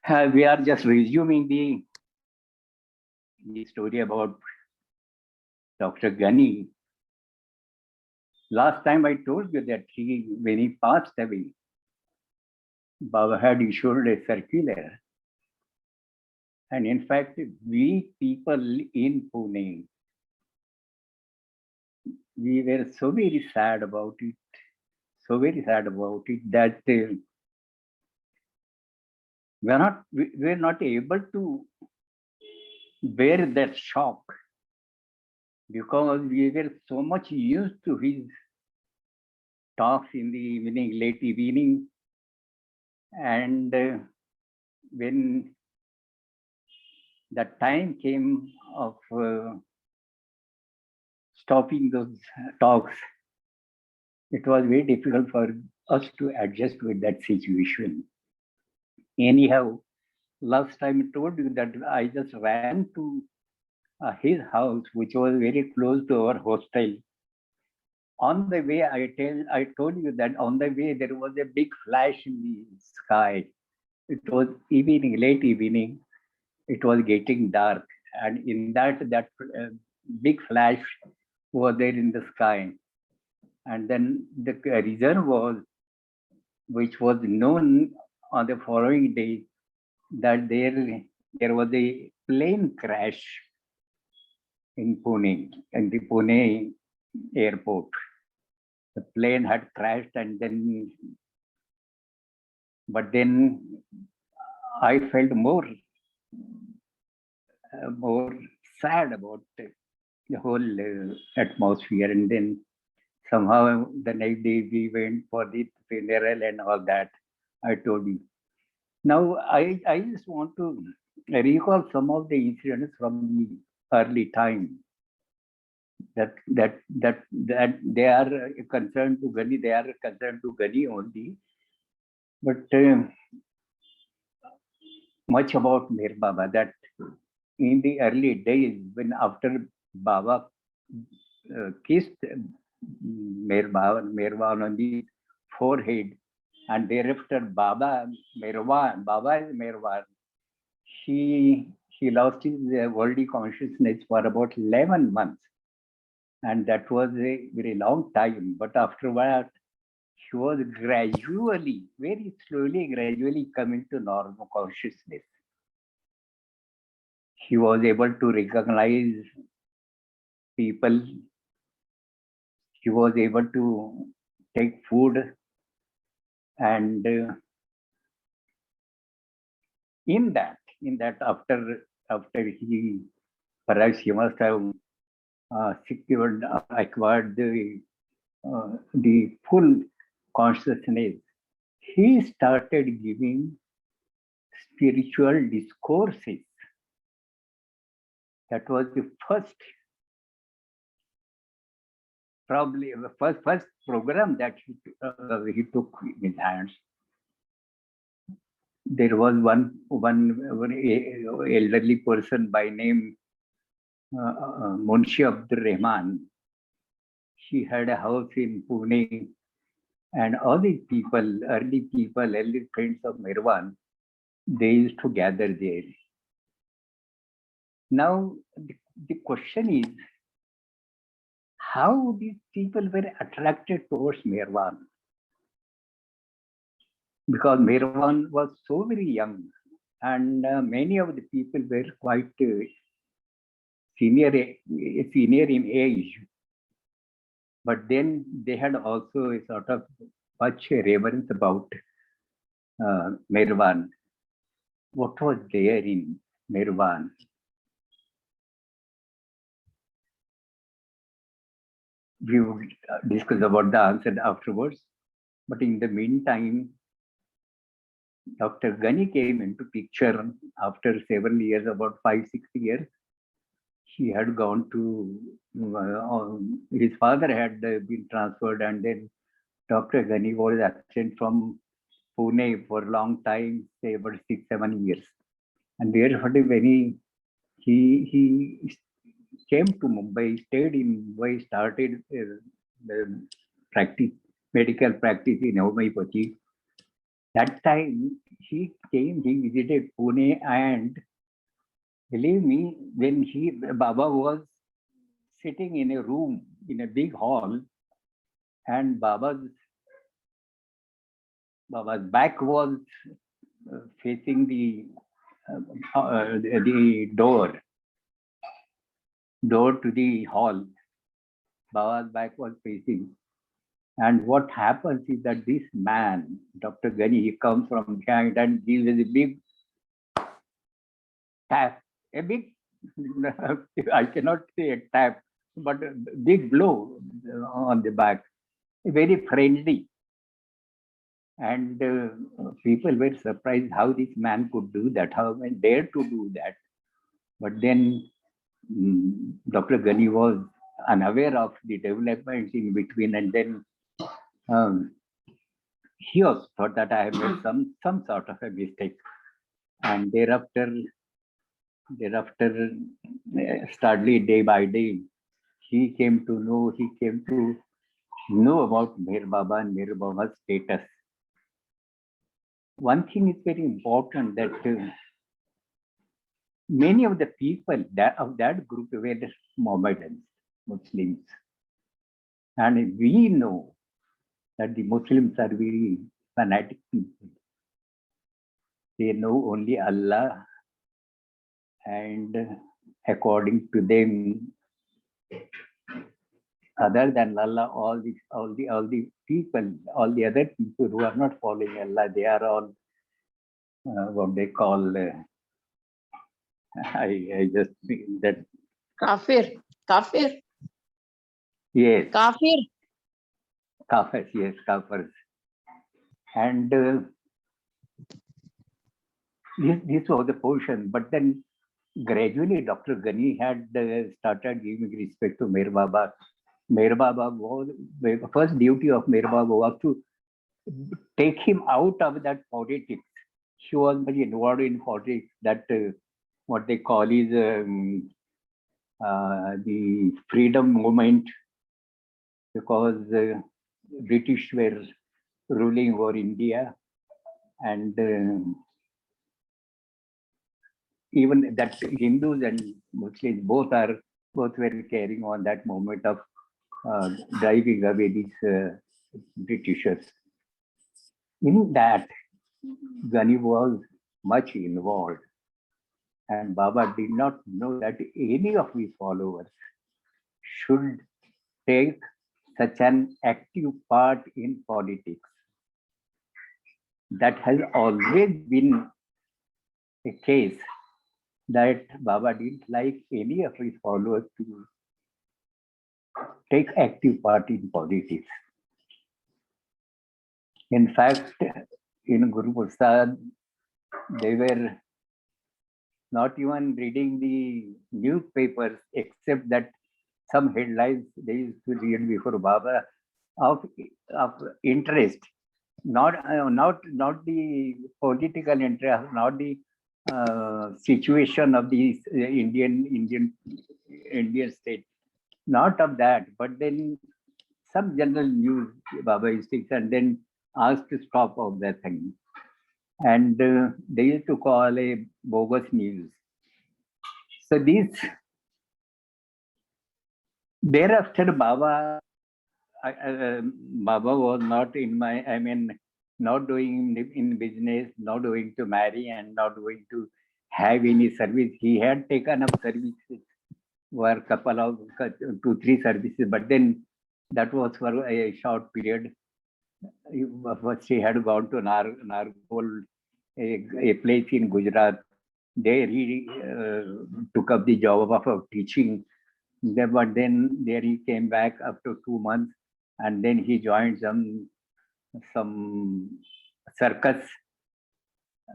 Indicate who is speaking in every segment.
Speaker 1: We are just resuming the story about Dr. Ghani. Last time I told you that when he passed away, Baba had issued a circular. And in fact, we people in Pune, we were so very sad about it, that we're not able to bear that shock, because we were so much used to his talks in the evening, late evening. And when the time came of stopping those talks, it was very difficult for us to adjust with that situation. Anyhow, last time I told you that I just ran to his house, which was very close to our hostel. On the way, I told you that on the way there was a big flash in the sky. It was evening, late evening. It was getting dark, and in that big flash was there in the sky. And then the reason was, which was known on the following day, that there was a plane crash in Pune, in the Pune airport. The plane had crashed, and but then I felt more sad about the whole atmosphere. And then somehow the next day we went for the funeral and all that. I told you. Now I just want to recall some of the incidents from the early time that they are concerned to Ghani. They are concerned to Ghani only, but much about Mir Baba. That in the early days, when after Baba kissed Mirwan on the forehead, and thereafter Baba is Mirwan, he lost his worldly consciousness for about 11 months. And that was a very long time. But afterward, he was gradually, very slowly, gradually coming to normal consciousness. He was able to recognize people. He was able to take food. And in that, after he, perhaps he must have acquired the full consciousness, he started giving spiritual discourses. That was the first, probably the first program that he took in his hands. There was one elderly person by name Munshi Abdul Rahman. He had a house in Pune, and all these people, early friends of Mirwan, they used to gather there. Now, the question is, how these people were attracted towards Mirwan? Because Mirwan was so very young, and many of the people were quite senior in age. But then they had also a sort of much reverence about Mirwan. What was there in Mirwan? We will discuss about the answer afterwards. But in the meantime, Dr. Ghani came into picture after several years, about 5-6 years. He had gone to, his father had been transferred, and then Dr. Ghani was absent from Pune for a long time, say about 6-7 years. And therefore, when he came to Mumbai, stayed in Mumbai, started medical practice in homeopathy. That time he came, he visited Pune, and believe me, when Baba was sitting in a room, in a big hall, and Baba's back was facing the door to the hall. Baba's back was facing. And what happens is that this man, Dr. Ghani, he comes from behind and gives a big tap, a big, I cannot say a tap, but a big blow on the back, very friendly. And people were surprised how this man could do that, how he dared to do that. But then Dr. Ghani was unaware of the developments in between, and then he also thought that I have made some sort of a mistake. And thereafter, steadily day by day, he came to know about Meher Baba and Meher Baba's status. One thing is very important, that many of the people of that group were Mohammedans, Muslims. And we know that the Muslims are very fanatic people. They know only Allah, and according to them, other than Allah, all the people, all the other people who are not following Allah, they are all what they call. I just think that
Speaker 2: Kafir.
Speaker 1: Yes.
Speaker 2: Kafir.
Speaker 1: Kafirs, yes, kafirs. And this was the portion. But then gradually Dr. Ghani had started giving respect to Meher Baba. Meher Baba was, the first duty of Meher Baba was to take him out of that politics. He was very involved in politics, that what they call is the freedom movement, because British were ruling over India, and even that Hindus and Muslims both were carrying on that movement of driving away these Britishers. In that, Ghani was much involved, and Baba did not know that any of his followers should take such an active part in politics. That has always been a case, that Baba didn't like any of his followers to take active part in politics. In fact, in Guru Prasad, they were not even reading the newspapers, except that some headlines they used to read before Baba of interest, not the political interest, not the situation of the Indian state, not of that, but then some general news Baba used to, and then asked to stop of that thing. And they used to call a bogus news. So thereafter Baba was not not doing in business, not going to marry, and not going to have any service. He had taken up services, were a couple of 2-3 services, but then that was for a short period. First, he had gone to Nargol, a place in Gujarat. There he took up the job of teaching. But then there he came back after 2 months, and then he joined some circus,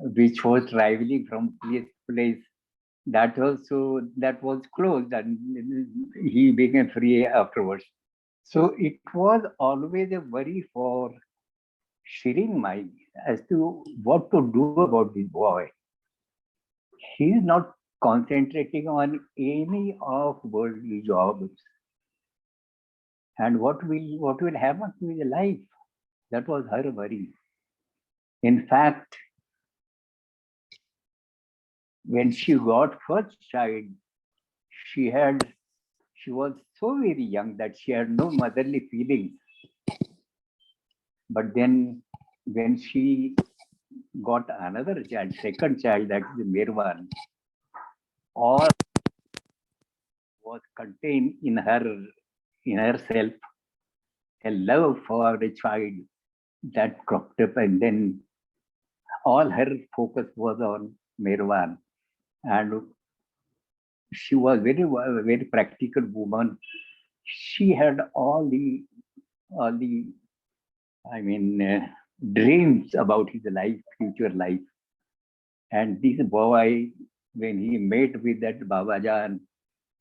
Speaker 1: which was traveling from place to place. That was closed, and he became free afterwards. So it was always a worry for Shirin Mai as to what to do about this boy. He is not concentrating on any of worldly jobs. And what will happen to his life? That was her worry. In fact, when she got first child, she was so very young that she had no motherly feelings. But then when she got another child, second child, that is Mirwan, all was contained in herself a love for a child that cropped up, and then all her focus was on Mirwan. And she was very practical woman. She had all the I mean dreams about his life, future life. And this boy, when he met with that Babajan,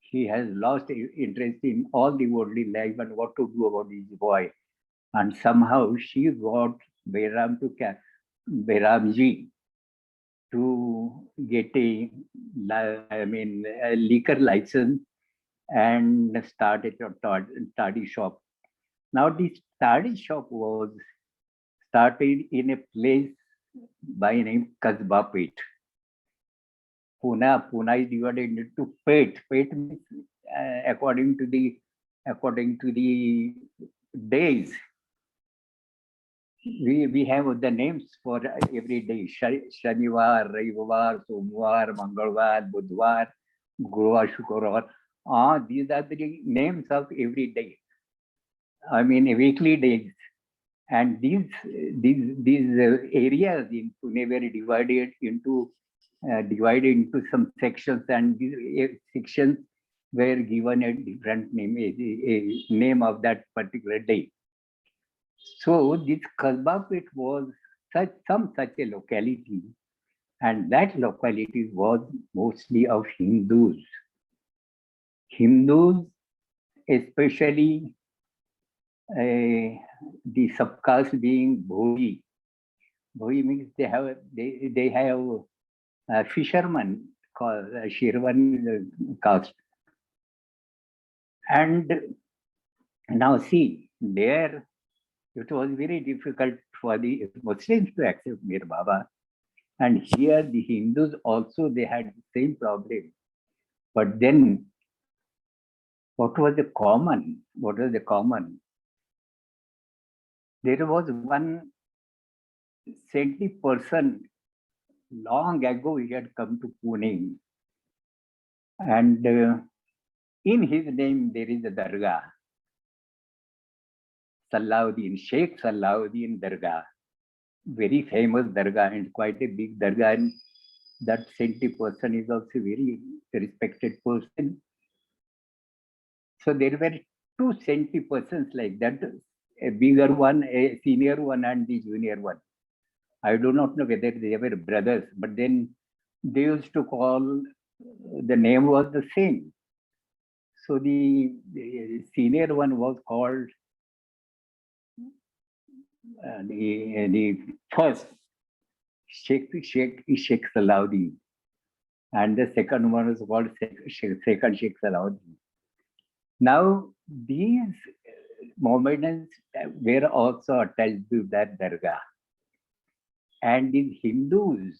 Speaker 1: he has lost interest in all the worldly life and what to do about this boy. And somehow she got Behramji to get a liquor license and started a toddy shop. Now this toddy shop was started in a place by name Kasba Pet. Pune is divided into Pet. Pet means according to the days. We have the names for every day. Shanivar, Raivar, Somvar, Mangalvar, Budhvar, Gurvar, Shukravar. These are the names of every day. I mean, weekly days. And these areas in Pune were divided into some sections, and these sections were given a different name, a name of that particular day. So this Kasba Pet was such a locality, and that locality was mostly of Hindus. Hindus, especially the subcaste being Bhoi. Bhoi means they have fishermen called Shirvan caste. And now see, there it was very difficult for the Muslims to accept Mir Baba. And here the Hindus also, they had the same problem. But then what was the common? There was one saintly person long ago. He had come to Pune, and in his name there is a dargah, Salahuddin, Sheikh Salahuddin Dargah, very famous dargah and quite a big dargah. And that saintly person is also very respected person. So there were two saintly persons like that, a bigger one, a senior one, and the junior one. I do not know whether they were brothers, but then they used to call, the name was the same. So the senior one was called the first Sheikh Salahuddin, and the second one was called second Sheikh Salahuddin. Now these Mohammedans were also attached to that dargah, and these Hindus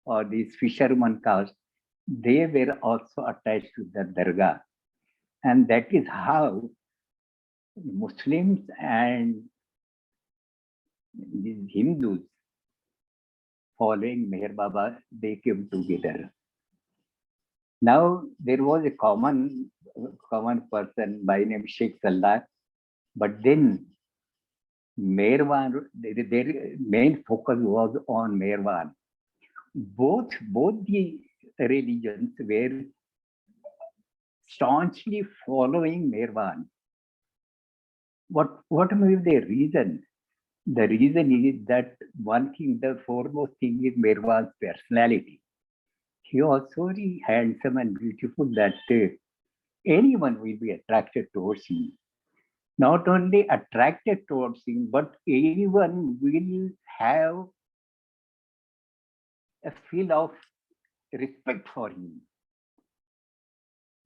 Speaker 1: or these fishermen caste, they were also attached to the dargah, and that is how Muslims and these Hindus following Meher Baba, they came together. Now there was a common person by name Sheikh Sallah, but then Merwan, their main focus was on Merwan. Both the religions were staunchly following Merwan. What may be the reason? The reason is that one thing, the foremost thing is Merwan's personality. He was so very handsome and beautiful that anyone will be attracted towards him. Not only attracted towards him, but anyone will have a feel of respect for him.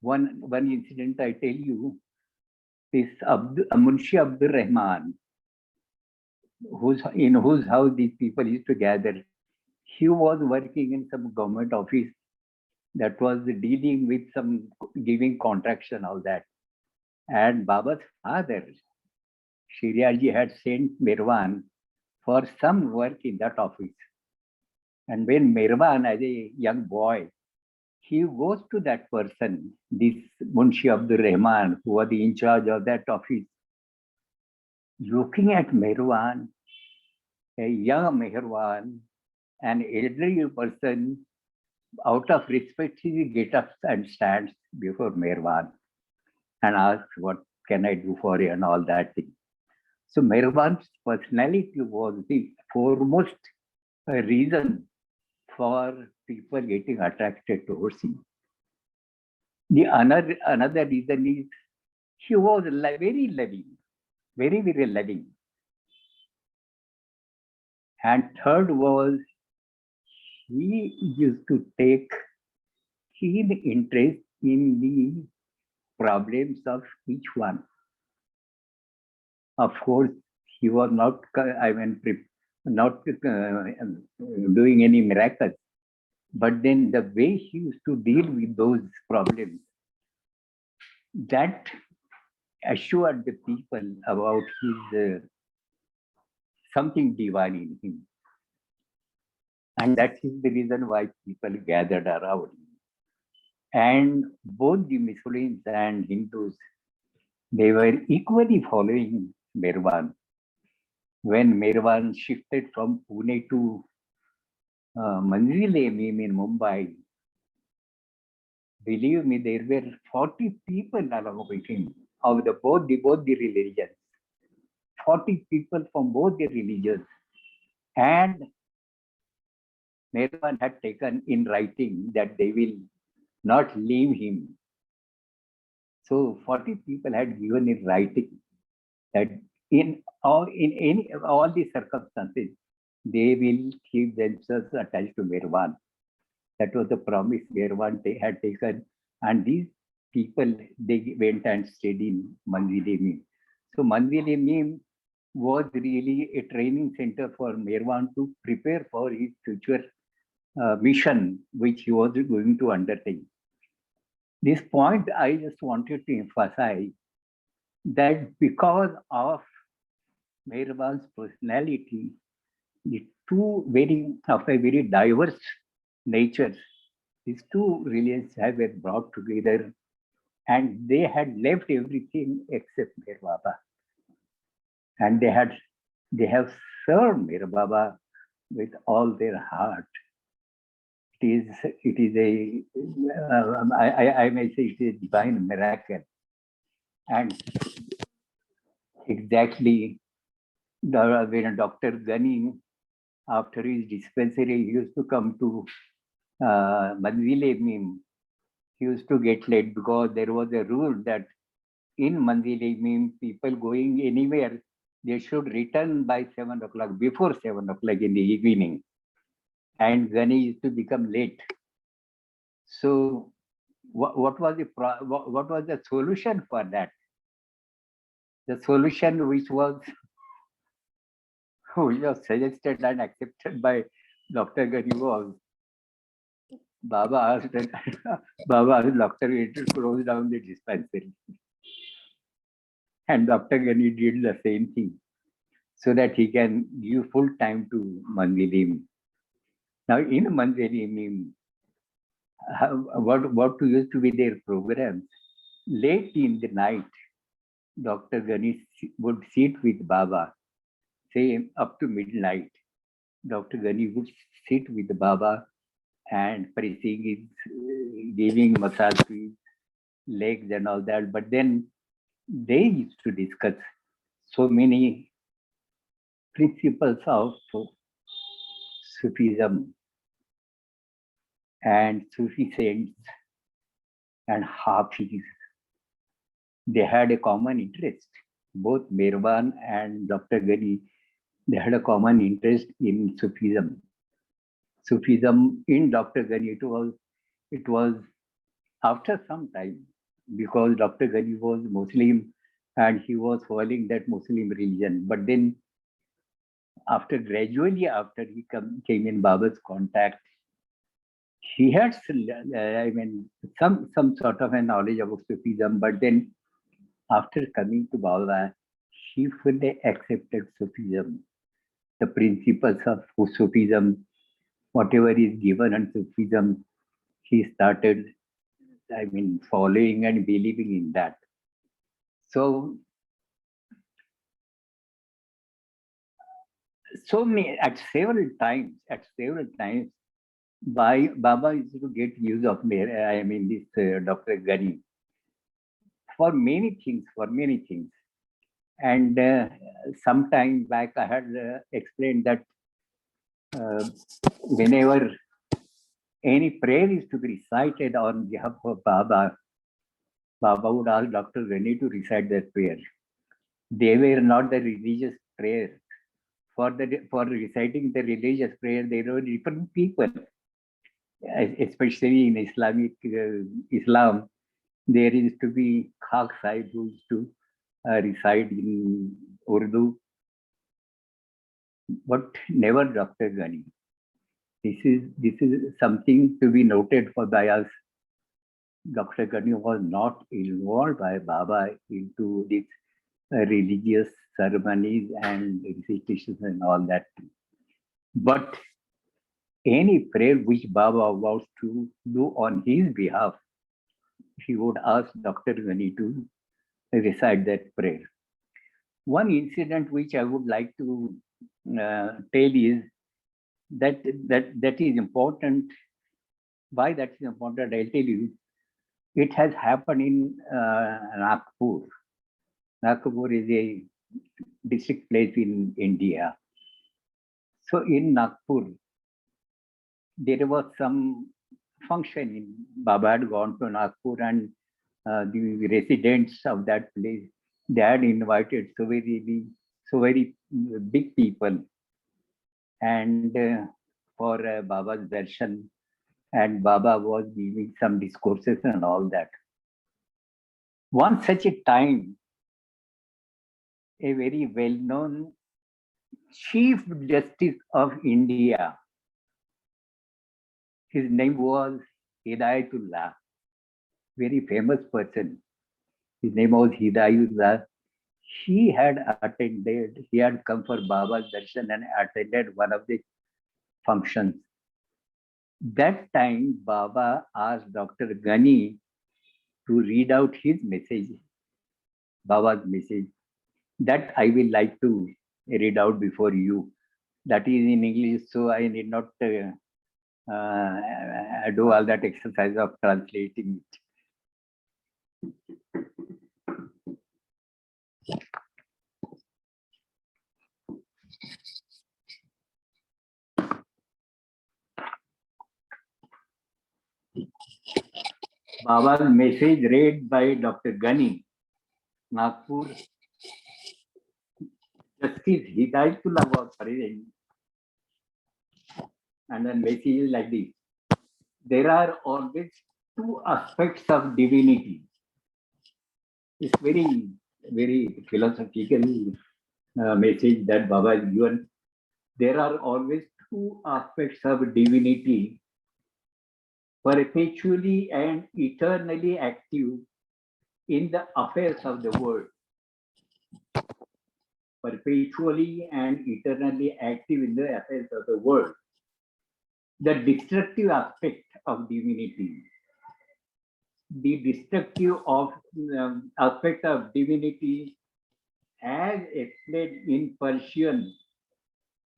Speaker 1: One incident I tell you, this Munshi Abdur Rahman, in whose house these people used to gather. He was working in some government office that was dealing with some giving contracts and all that. And Baba's father, Shiryaji, had sent Mirwan for some work in that office. And when Mirwan, as a young boy, he goes to that person, this Munshi Abdul Rahman, who was in charge of that office, looking at Mirwan, a young Mirwan, an elderly person, out of respect, he gets up and stands before Mirwan and asks, "What can I do for you?" and all that thing. So Mirwan's personality was the foremost reason for people getting attracted towards him. The another reason is he was very loving, very, very loving. And third was he used to take keen interest in the problems of each one. Of course, he was not, not doing any miracles, but then the way he used to deal with those problems, that assured the people about his something divine in him. And that is the reason why people gathered around him. And both the Muslims and Hindus, they were equally following Mirwan. When Mirwan shifted from Pune to Manzil-e-Mim in Mumbai, believe me, there were 40 people along with him of both the religions. 40 people from both the religions. And Mirwan had taken in writing that they will not leave him. So 40 people had given in writing that in all the circumstances, they will keep themselves attached to Mirwan. That was the promise Mirwan had taken. And these people, they went and stayed in Manzil-e-Mim. So Manzil-e-Mim was really a training center for Mirwan to prepare for his future mission, which he was going to undertake. This point I just wanted to emphasize that because of Mirwan's personality, the two of a very diverse nature, these two religions have been brought together, and they had left everything except Mir Baba. And they have served Mir Baba with all their heart. It is I may say it is a divine miracle. And exactly when Dr. Ghani, after his dispensary, he used to come to Manzil-e-Mim. He used to get late because there was a rule that in Manzil-e-Mim, people going anywhere, they should return by 7 o'clock, before 7 o'clock in the evening. And Ghani used to become late. So what was the solution for that? The solution which was suggested and accepted by Dr. Ghani was Baba asked Dr. Ghani to close down the dispensary. And Dr. Ghani did the same thing so that he can give full time to Manzil-e-Mim. Now in Manzil-e-Mim, what used to be their programs, late in the night, Dr. Ghani would sit with Baba, say up to midnight. Dr. Ghani would sit with Baba and pressing his, giving massage to his legs and all that. But then they used to discuss so many principles of Sufism and Sufi saints and Hafiz. They had a common interest. Both Mirwan and Dr. Ghani, they had a common interest in Sufism. Sufism in Dr. Ghani, it was after some time, because Dr. Ghani was Muslim and he was following that Muslim religion. But then after gradually, after he came in Baba's contact, he had, some sort of a knowledge about Sufism, but then after coming to Baba, he fully accepted Sufism, the principles of Sufism, whatever is given in Sufism, he started, following and believing in that. So at several times, Baba used to get use of me, this Dr. Ghani for many things. And some time back, I had explained that whenever any prayer is to be recited on behalf of Baba, Baba would ask Dr. Ghani to recite that prayer. They were not the religious prayer. For reciting the religious prayer, there were different people, especially in Islam. There is to be Khak Sahib who used to recite in Urdu, but never Dr. Ghani. This is something to be noted for by us. Dr. Ghani was not involved by Baba into these religious ceremonies and recitations and all that. But any prayer which Baba was to do on his behalf, he would ask Dr. Ghani to recite that prayer. One incident which I would like to tell is that is important. Why that is important, I'll tell you. It has happened in Nagpur. Nagpur is a district place in India. So in Nagpur, there was some function. Baba had gone to Nagpur, and the residents of that place, they had invited so very big people, and for Baba's darshan, and Baba was giving some discourses and all that. One such a time, a very well-known Chief Justice of India, his name was Hidayatullah, very famous person. His name was Hidayatullah. He had come for Baba's darshan and attended one of the functions. That time, Baba asked Dr. Ghani to read out his message, Baba's message. That I will like to read out before you. That is in English, so I need not do all that exercise of translating it. Baba's message read by Dr. Ghani, Nagpur. Justice Hidayatullah was present. And the message is like this. There are always two aspects of divinity. It's very philosophical message that Baba has given. There are always two aspects of divinity, perpetually and eternally active in the affairs of the world. Perpetually and eternally active in the affairs of the world. The destructive aspect of divinity. The destructive aspect of divinity, as explained in Persian,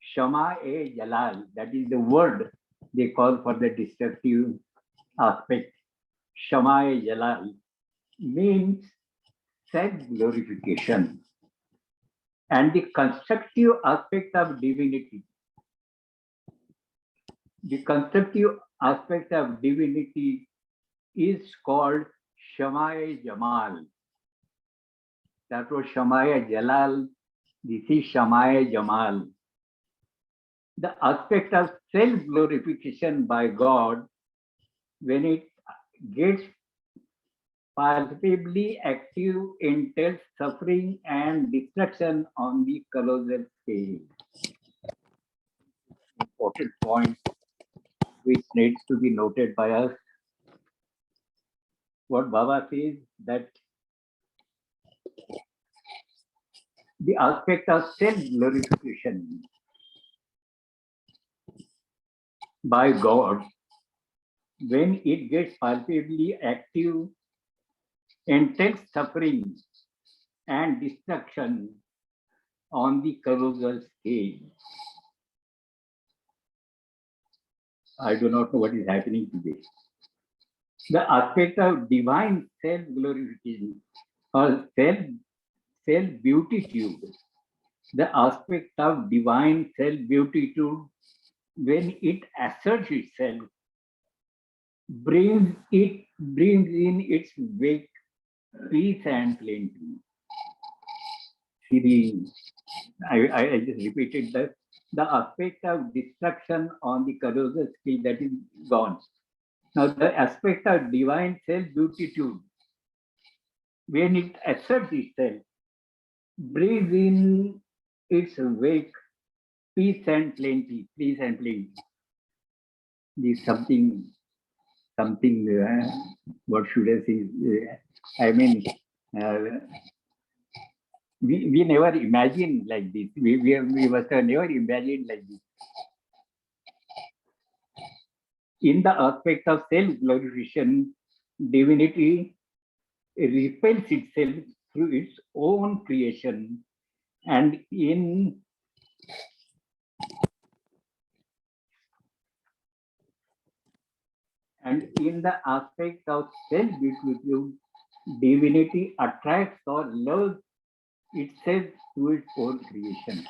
Speaker 1: Shama-e-Jalal, that is the word they call for the destructive aspect. Shama-e-Jalal means self-glorification. And the constructive aspect of divinity, is called Shama-e-Jamal. That was Shama-e-Jalal. This is Shama-e-Jamal. The aspect of self-glorification by God, when it gets palpably active, entails suffering and destruction on the colossal scale. important point which needs to be noted by us. What Baba says, that the aspect of self-glorification by God, when it gets palpably active, entails suffering and destruction on the causal scale. I do not know what is happening today. The aspect of divine self-glorification or self-beatitude, the aspect of divine self-beatitude, when it asserts itself, brings in its wake peace and plenty. See, I just repeated that the aspect of destruction on the causal scale, that is gone. Now the aspect of divine self-beatitude, when it asserts itself, brings in its wake peace and plenty, peace and plenty. This is something, what should I say? I mean, we never imagined like this. We must have never imagined like this. In the aspect of self-glorification, divinity repels itself through its own creation, and in the aspect of self-beatitude, divinity attracts or loves itself through its own creation.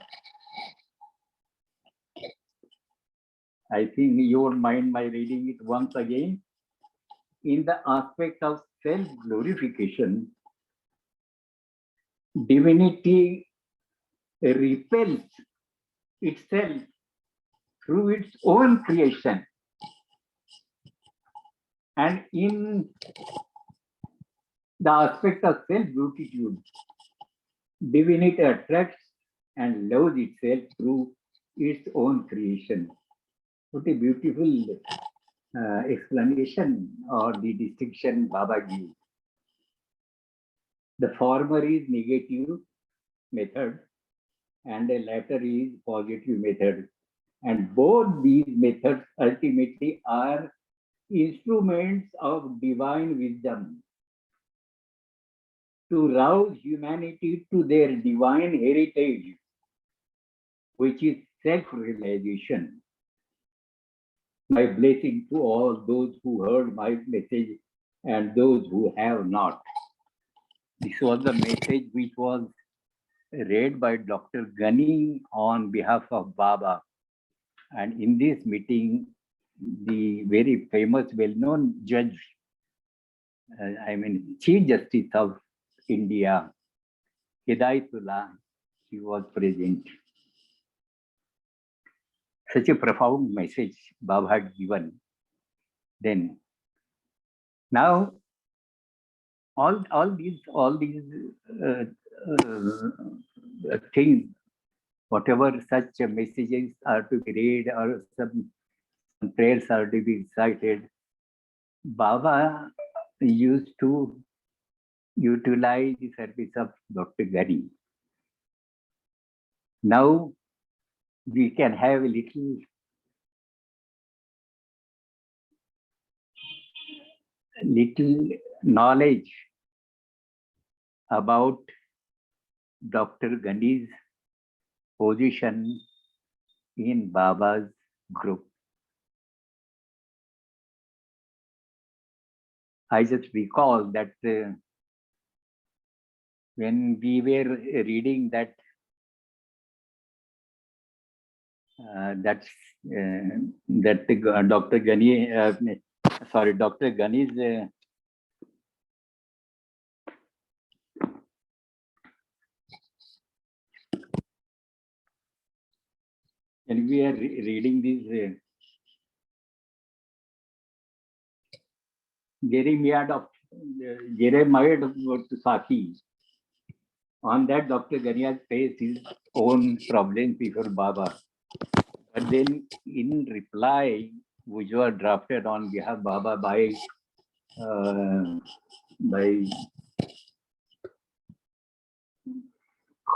Speaker 1: I think you won't mind my reading it once again. In the aspect of self-glorification, divinity repels itself through its own creation. And in the aspect of self-beatitude, divinity attracts and loves itself through its own creation. What a beautiful explanation or the distinction Baba gives. The former is negative method and the latter is positive method. And both these methods ultimately are instruments of divine wisdom to rouse humanity to their divine heritage, which is self-realization. My blessing to all those who heard my message and those who have not. This was the message which was read by Dr. Ghani on behalf of Baba. And in this meeting, the very famous, well-known judge, Chief Justice of India, Hidayatullah, he was present. Such a profound message Baba had given. Then, now, all these things, whatever such messages are to be read or some prayers are to be recited, Baba used to utilize the service of Dr. Ghani. Now we can have a little knowledge about Dr. Ghani's position in Baba's group. I just recall that when we were reading that Dr. Ghani, Dr. Ghani's and we are reading this Jeremiah of Saki. On that, Dr. Ghani has faced his own problems before Baba. But then in reply, which was drafted on behalf of Baba by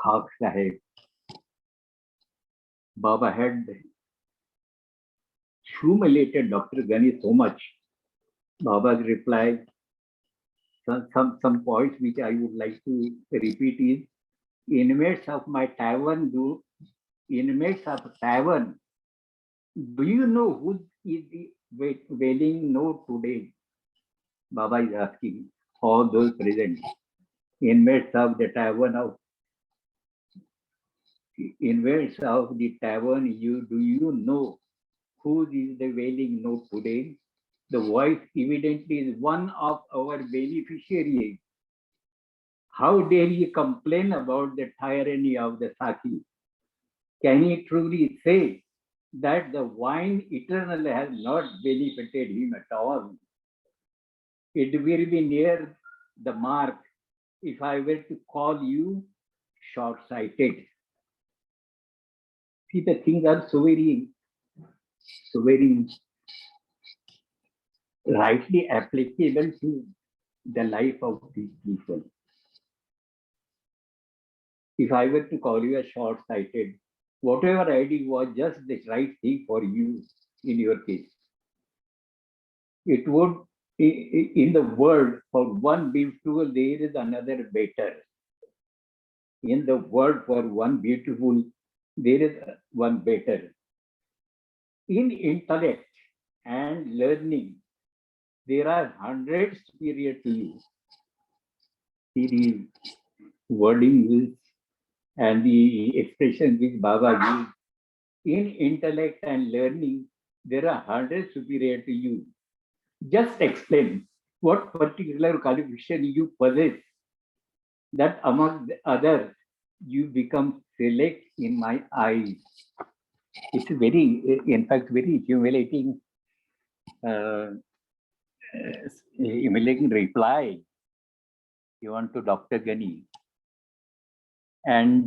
Speaker 1: Khak Sahib, Baba had humiliated Dr. Ghani so much. Baba's reply, some points which I would like to repeat is, inmates of tavern, do you know who is the wailing note today? Baba is asking all those present. Inmates of the tavern, do you know who is the wailing note today? The voice evidently is one of our beneficiaries. How dare he complain about the tyranny of the Saki? Can he truly say that the wine eternal has not benefited him at all? It will be near the mark if I were to call you short-sighted. See, the things are so very rightly applicable to the life of these people. If I were to call you a short-sighted, whatever I did was just the right thing for you in your case. It would, in the world, for one beautiful, there is another better. In the world, for one beautiful, there is one better. In intellect and learning, there are hundreds superior to you. See the wording used and the expression which Baba used. In intellect and learning, there are hundreds superior to you. Just explain what particular qualification you possess, that among the others you become select in my eyes. It's very, in fact, very humiliating reply given to Dr. Ghani. And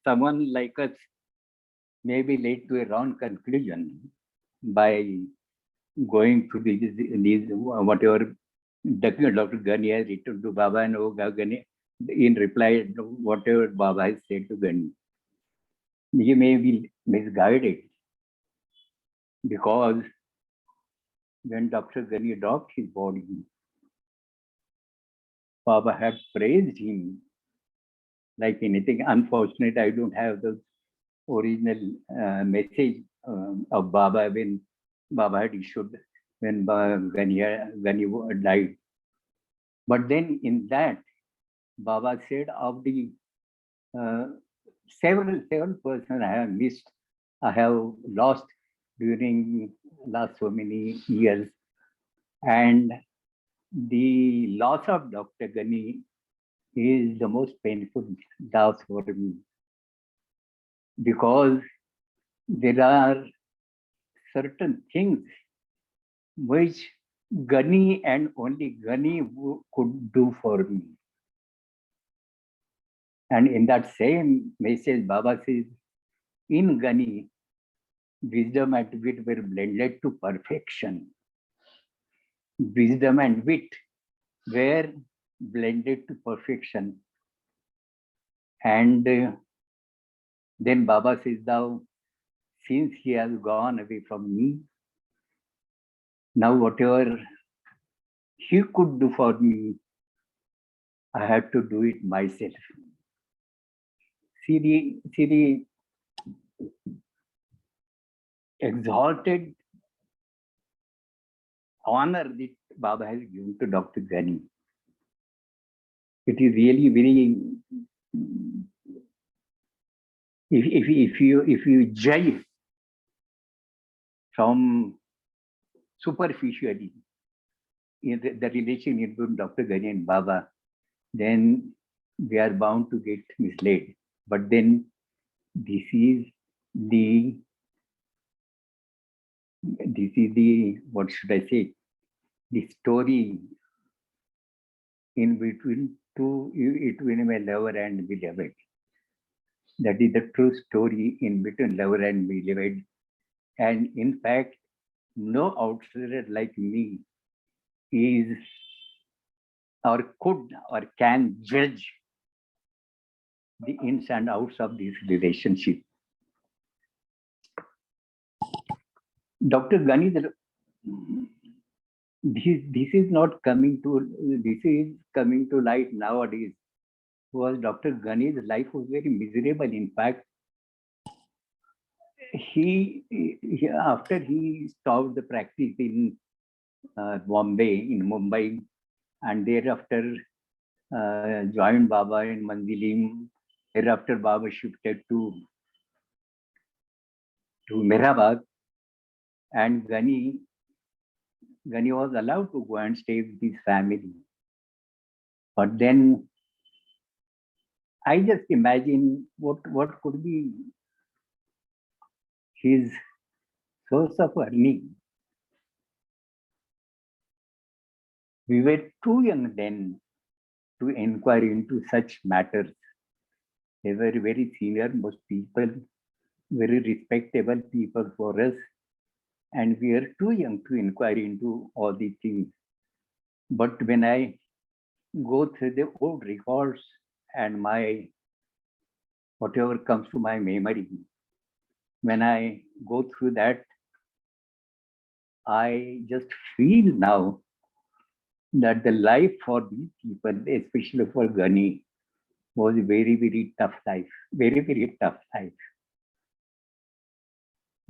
Speaker 1: someone like us may be led to a wrong conclusion by going to these whatever Dr. Ghani has written to Baba, and Ghani, in reply to whatever Baba has said to Ghani. He may be misguided, because when Dr. Ghani dropped his body, Baba had praised him like anything. Unfortunate, I don't have the original message of Baba when Baba had issued, when Ghani died. But then in that, Baba said, of the several persons I have missed, I have lost during last so many years, and the loss of Dr. Ghani is the most painful loss for me, because there are certain things which Ghani and only Ghani could do for me. And in that same message, Baba says, in Ghani, wisdom and wit were blended to perfection. Wisdom and wit were blended to perfection. And then Baba says, now, since he has gone away from me, now whatever he could do for me, I have to do it myself. See the exalted honor that Baba has given to Dr. Ghani. It is really very, if you judge from superficially in the relation between Dr. Ghani and Baba, then we are bound to get misled. But then this is the what should I say, the story in between a lover and beloved. That is the true story in between lover and beloved. And in fact, no outsider like me is or could or can judge the ins and outs of this relationship. Dr. Gani, this is not coming to, this is coming to light nowadays. Was Dr. Gani's life was very miserable. In fact, he after he stopped the practice in Bombay, in Mumbai, and thereafter joined Baba in Mandilim. Thereafter, Baba shifted to Mehrabad, and Gani was allowed to go and stay with his family. But then I just imagine what could be his source of earning. We were too young then to inquire into such matters. They were very senior, most people, very respectable people for us, and we are too young to inquire into all these things. But when I go through the old records and whatever comes to my memory, when I go through that, I just feel now that the life for these people, especially for Gani, was a very, very tough life, very, very tough life.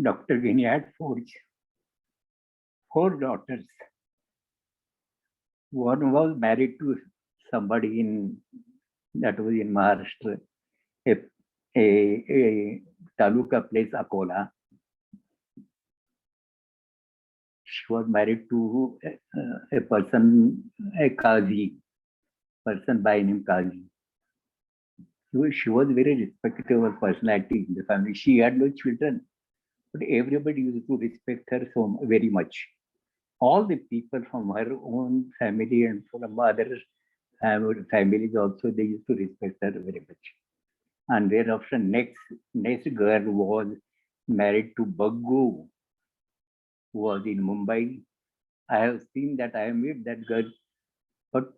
Speaker 1: Dr. Gani had four daughters. One was married to somebody that was in Maharashtra, a taluka place, Akola. She was married to a person, a Kazi, person by name Kazi. She was very respectable personality in the family. She had no children, but everybody used to respect her so very much. All the people from her own family and from other families also, they used to respect her very much. And thereafter, next girl was married to Baggu, who was in Mumbai. I have seen that, I have met that girl, but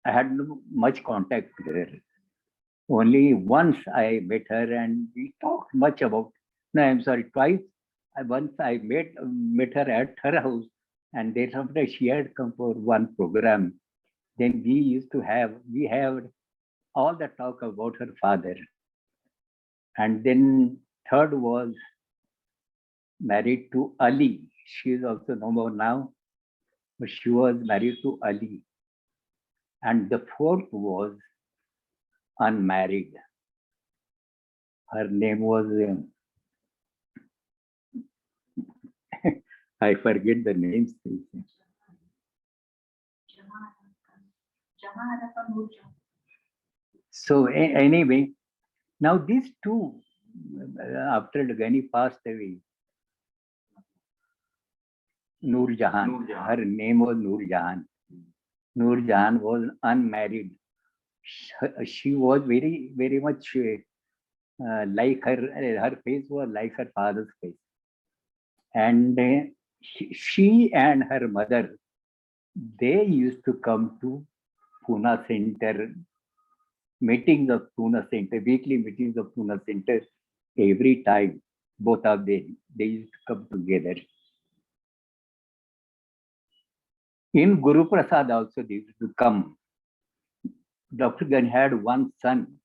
Speaker 1: I had no much contact with her. Only once I met her and we talked much about, no, I'm sorry, twice. Once I met her at her house, and thereafter she had come for one program. Then we have all the talk about her father. And then third was married to Ali. She is also no more now, but she was married to Ali. And the fourth was unmarried. Her name was, I forget the names. So anyway, now these two, after Gani passed away, Noor Jahan, her name was Noor Jahan. Noor Jahan was unmarried. She was very, very much like her face was like her father's face. And she and her mother, they used to come to Pune Center, meetings of Pune Center, weekly meetings of Pune Center every time. Both of them, they used to come together. In Guru Prasad also, they used to come. Dr. Gani had one son.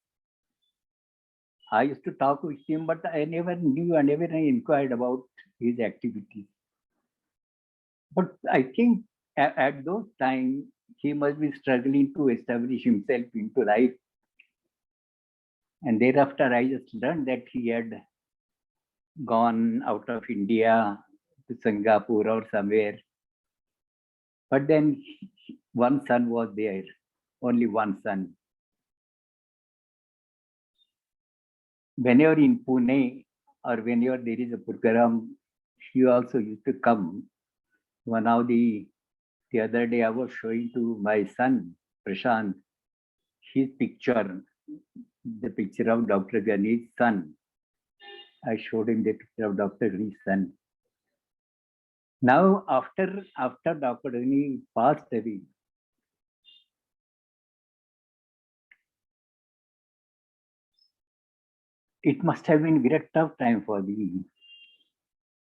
Speaker 1: I used to talk with him, but I never knew, I never inquired about his activities. But I think at those times, he must be struggling to establish himself into life. And thereafter, I just learned that he had gone out of India to Singapore or somewhere. But then one son was there, only one son. Whenever in Pune or whenever there is a program, he also used to come. One of the other day I was showing to my son, Prashant, his picture the picture of Dr. Gani's son. I showed him the picture of Dr. Gani's son. Now, after Dr. Gani passed away, it must have been a very tough time for his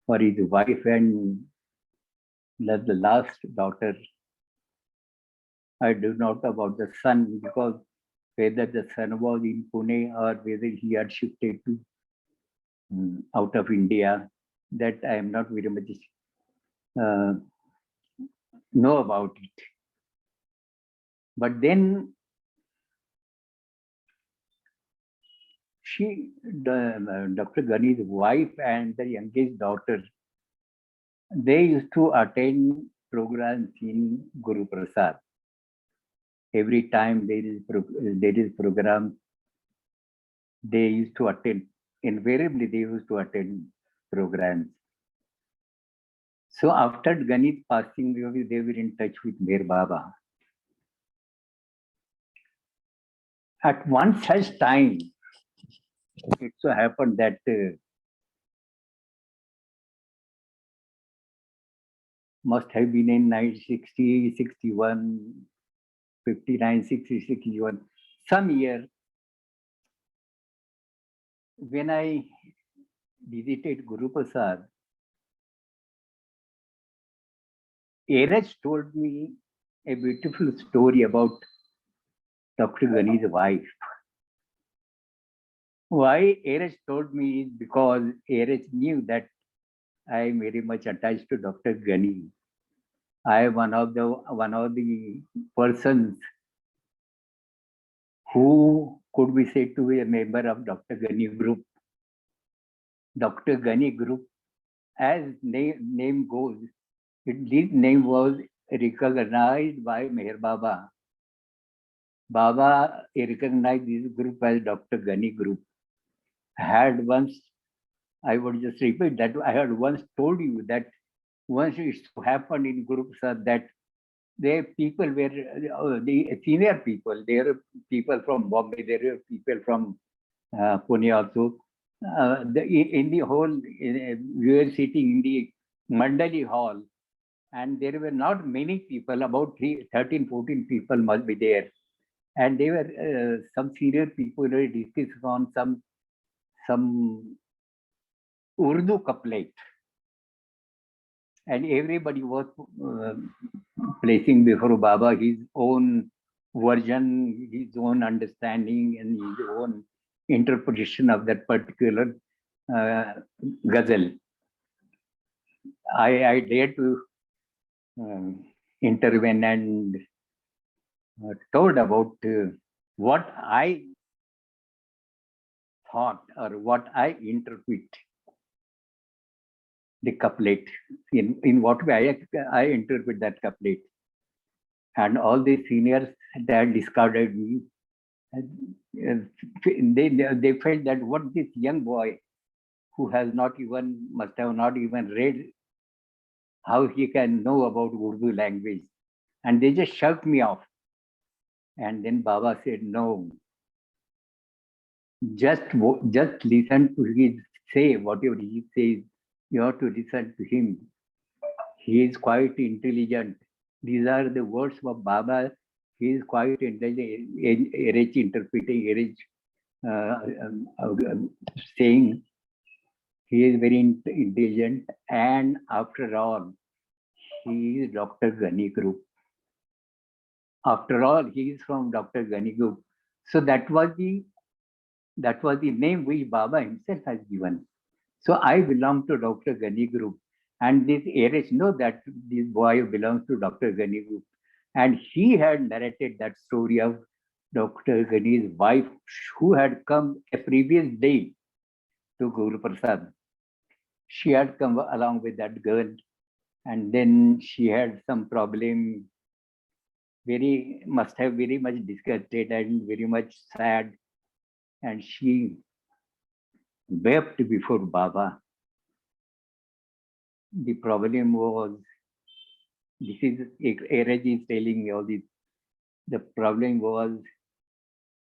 Speaker 1: wife and the last daughter. I do not know about the son, because whether the son was in Pune or whether he had shifted to out of India, that I am not very much uh, know about it. But then Dr. Gani's wife and the youngest daughter, they used to attend programs in Guru Prasad. Every time there is program, they used to attend. Invariably, they used to attend programs. So after Gani's passing, they were in touch with Meher Baba. At one such time, it so happened that must have been in 1960, 61, 59, 60, 61, some year, when I visited Guru Prasad, Eraj told me a beautiful story about Dr. Gani's wife. Why Eraj told me is because Eraj knew that I am very much attached to Dr. Gani. I am one of the persons who could be said to be a member of Dr. Gani group. Dr. Gani group, as name goes, this name was recognized by Meher Baba. Baba recognized this group as Dr. Gani group. Had once, I would just repeat that, I had once told you that once it so happened in Guru Prasad that the people were the senior people. There are people from Bombay, there are people from Pune also. In the whole, we were sitting in the Mandali hall, and there were not many people, about 13, 14 people must be there. And they were some senior people were discussing on some Urdu couplet. And everybody was placing before Baba his own version, his own understanding, and his own interpretation of that particular ghazal. I dared to intervene and told about what I thought or what I interpret the couplet, in what way I interpret that couplet. And all the seniors that discarded me, they felt that what this young boy who has must have not even read, how he can know about Urdu language. And they just shoved me off. And then Baba said, no, just listen to his say, whatever he says, you have to listen to him. He is quite intelligent. These are the words of Baba. He is quite intelligent, Eraj interpreting, saying he is very intelligent, and after all, he is Dr. Gani group. After all, he is from Dr. Gani group. So that was the name which Baba himself has given. So I belong to Dr. Gani group. And this Eraj know that this boy belongs to Dr. Gani group. And he had narrated that story of Dr. Gani's wife, who had come a previous day to Guru Prasad. She had come along with that girl, and then she had some problem, must have very much disgusted and very much sad. And she wept before Baba. The problem was, this is Eraj is telling me all this. The problem was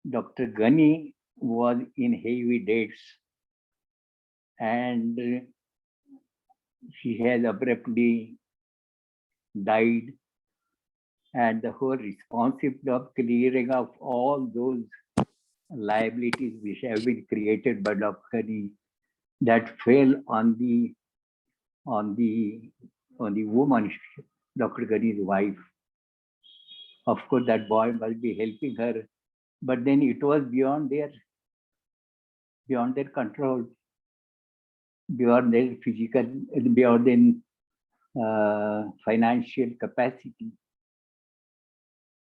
Speaker 1: Dr. Gani was in heavy debts, and she has abruptly died, and the whole responsibility of clearing up all those liabilities which have been created by Dr. Ghani, that fell on the woman, Dr. Ghani's wife. Of course, that boy must be helping her, but then it was beyond their control, beyond their physical, beyond their financial capacity.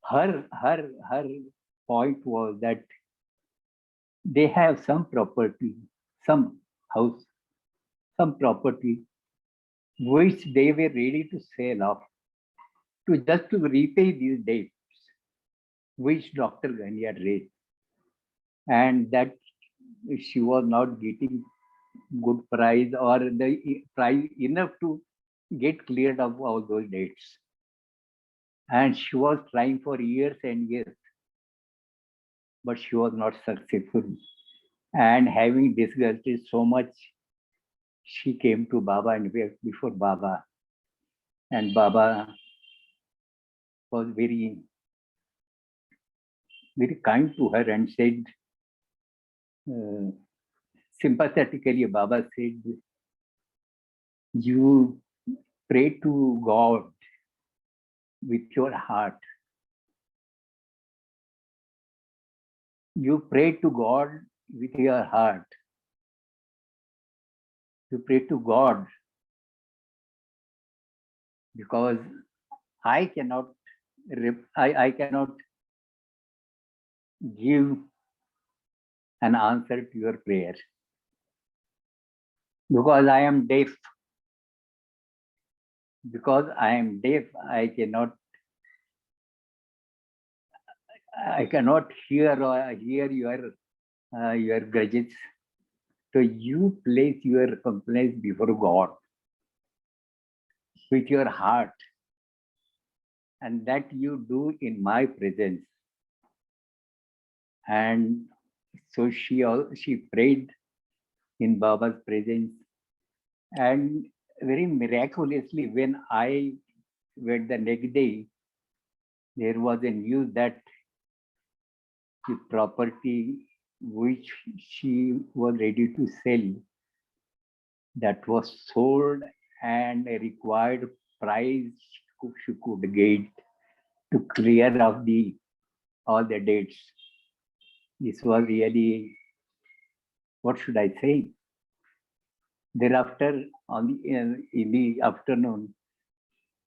Speaker 1: Her point was that they have some property, some house, some property, which they were ready to sell off to just to repay these debts which Dr. Ghani had raised, and that she was not getting good price or the price enough to get cleared of all those debts. And she was trying for years and years, but she was not successful. And having discussed it so much, she came to Baba and wept before Baba. And Baba was very, very kind to her and said, sympathetically, Baba said, you pray to God with your heart. You pray to God with your heart. You pray to God because I cannot give an answer to your prayer because I am deaf. Because I am deaf, I cannot hear your grudges. So you place your complaints before God with your heart, and that you do in my presence. And so she prayed in Baba's presence, and very miraculously, when I went the next day, there was a news that the property which she was ready to sell, that was sold, and a required price she could get to clear off all the debts. This was really, what should I say? Thereafter, in the afternoon,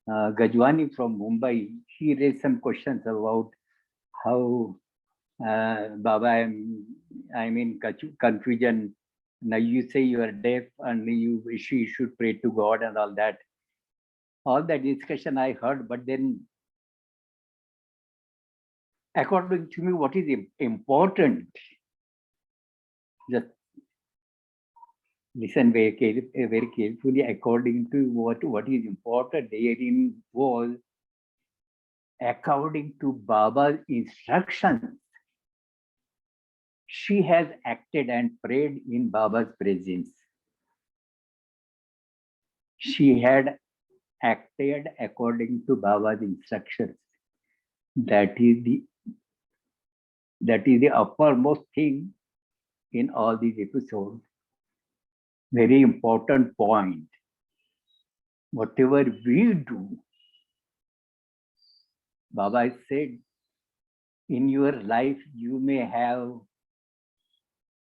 Speaker 1: Gajwani from Mumbai, he raised some questions about how Baba, I'm in confusion. Now you say you are deaf and she should pray to God and all that. All that discussion I heard, but then according to me, what is important, just listen very carefully. According to what is important therein was, according to Baba's instructions, she has acted and prayed in Baba's presence. She had acted according to Baba's instructions. That is the uppermost thing in all these episodes. Very important point. Whatever we do, Baba said, in your life you may have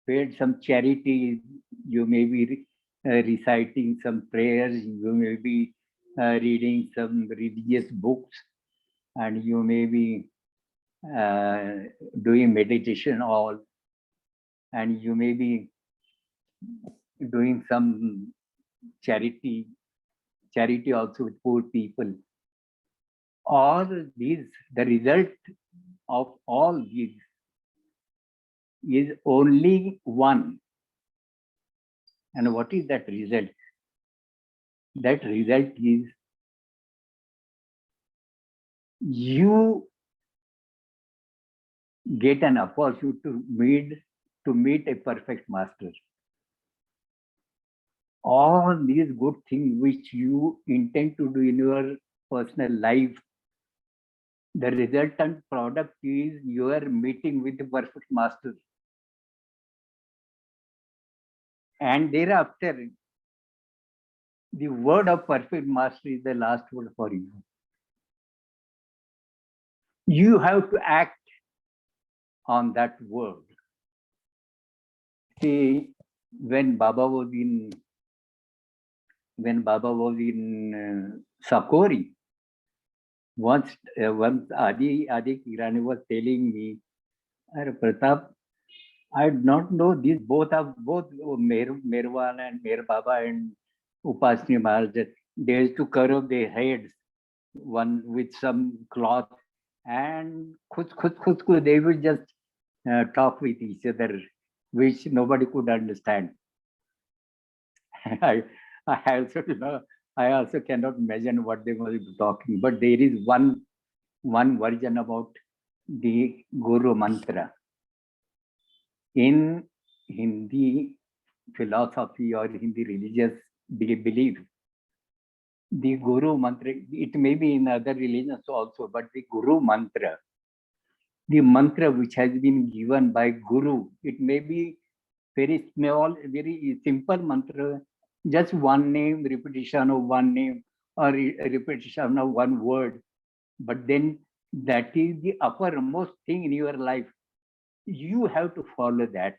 Speaker 1: paid some charities, you may be reciting some prayers, you may be reading some religious books, and you may be doing meditation all, and you may be doing some charity also with poor people. All these, the result of all these is only one. And what is that result? That result is you get an opportunity to to meet a perfect master. All these good things which you intend to do in your personal life, the resultant product is your meeting with the perfect master. And thereafter, the word of perfect master is the last word for you. You have to act on that word. See, when Baba was in Sakori, once Adi Kirani was telling me, Pratap, I do not know these both Merwan and Mer Baba and Upasni Maharaj. They used to cover their heads, one with some cloth, and they would just talk with each other, which nobody could understand. I also cannot imagine what they were talking, but there is one version about the Guru Mantra. In Hindi philosophy or Hindi religious belief, the Guru Mantra, it may be in other religions also, but the Guru Mantra, the mantra which has been given by Guru, it may be very small, very simple mantra, just one name, repetition of one name, or repetition of one word. But then that is the uppermost thing in your life. You have to follow that.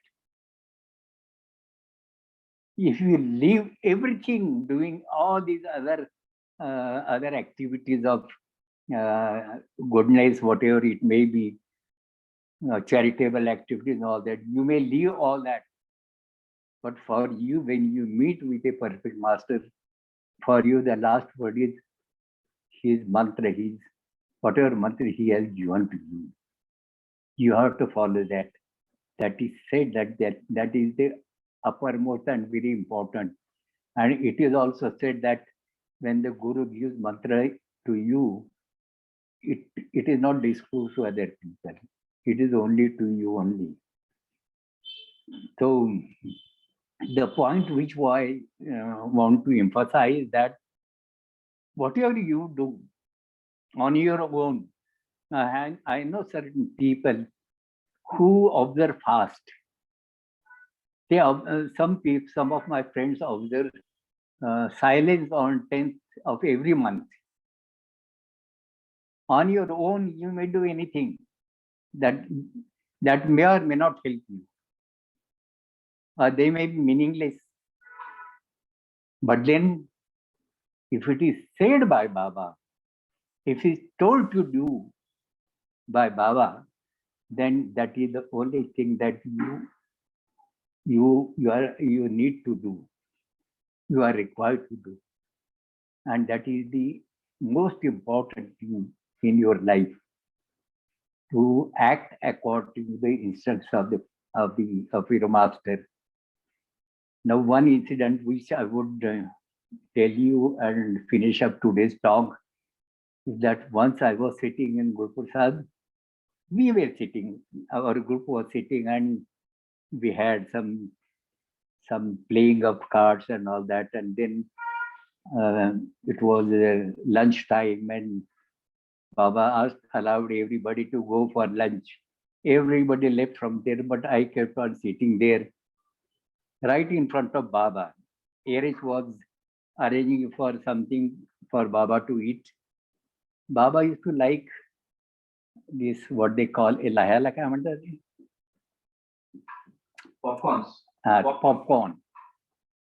Speaker 1: If you leave everything, doing all these other activities of goodness, whatever it may be, charitable activities and all that, you may leave all that. But for you, when you meet with a perfect master, for you, the last word is his mantra, whatever mantra he has given to you. You have to follow that. That is said that is the uppermost and very important. And it is also said that when the Guru gives mantra to you, it is not disclosed to other people. It is only to you only. So the point which I want to emphasize that whatever you do on your own, I know certain people who observe fast. They some of my friends observe silence on 10th of every month. On your own, you may do anything that may or may not help you. They may be meaningless. But then, if it is said by Baba, if it is told to do by Baba, then that is the only thing that you need to do. You are required to do. And that is the most important thing in your life, to act according to the instructions of your master. Now, one incident which I would tell you and finish up today's talk is that once I was sitting in Guru Prasad, we were sitting, our group was sitting, and we had some playing of cards and all that, and then it was lunch time, and Baba allowed everybody to go for lunch. Everybody left from there, but I kept on sitting there right in front of Baba. Eric was arranging for something for Baba to eat. Baba used to like this, what they call
Speaker 2: popcorns.
Speaker 1: Popcorn.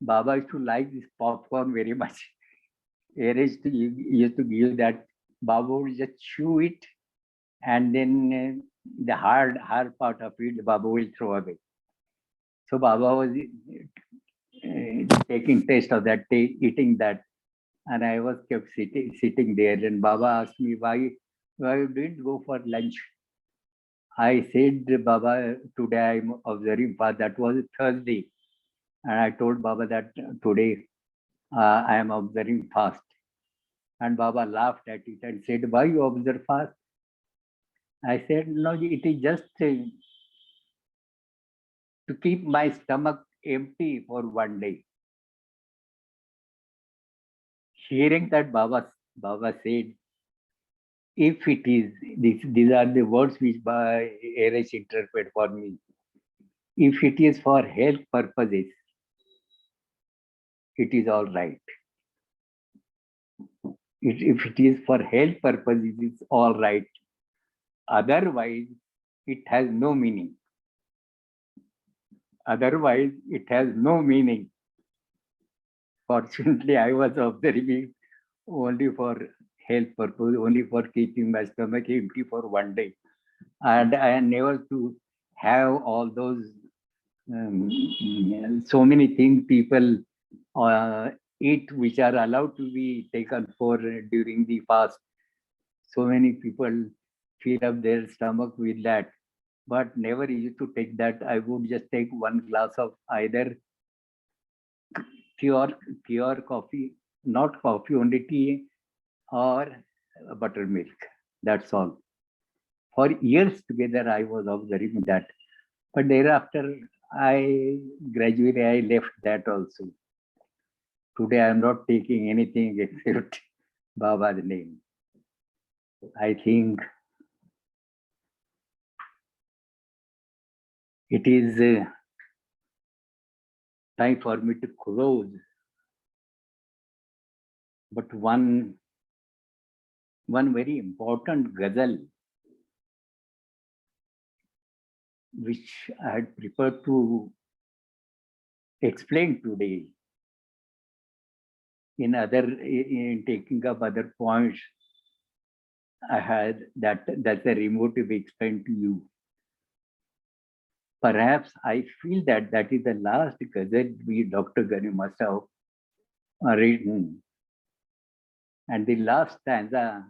Speaker 1: Baba used to like this popcorn very much. Eric used to give that. Baba would just chew it, and then the hard part of it, Baba will throw away. So Baba was taking taste of that, eating that, and I was kept sitting there. And Baba asked me why you didn't go for lunch. I said, Baba, today I'm observing fast. That was Thursday, and I told Baba that today I am observing fast. And Baba laughed at it and said, why you observe fast? I said, no, it is just to to keep my stomach empty for one day. Hearing that Baba said, if it is, these are the words which ARS interpret for me. If it is for health purposes, it is all right. If it is for health purposes, it's all right. Otherwise, it has no meaning. Otherwise, it has no meaning. Fortunately, I was observing only for health purpose, only for keeping my stomach empty for one day. And I never to have all those so many things people eat which are allowed to be taken for during the fast. So many people fill up their stomach with that, but never used to take that. I would just take one glass of either pure coffee, not coffee, only tea or buttermilk. That's all. For years together, I was observing that. But thereafter, I gradually left that also. Today, I am not taking anything except Baba's name. I think it is time for me to close. But one very important ghazal which I had prepared to explain today in taking up other points I had that's a remote to be explained to you. Perhaps I feel that is the last ghazal Dr. Ghani must have written. And the last stanza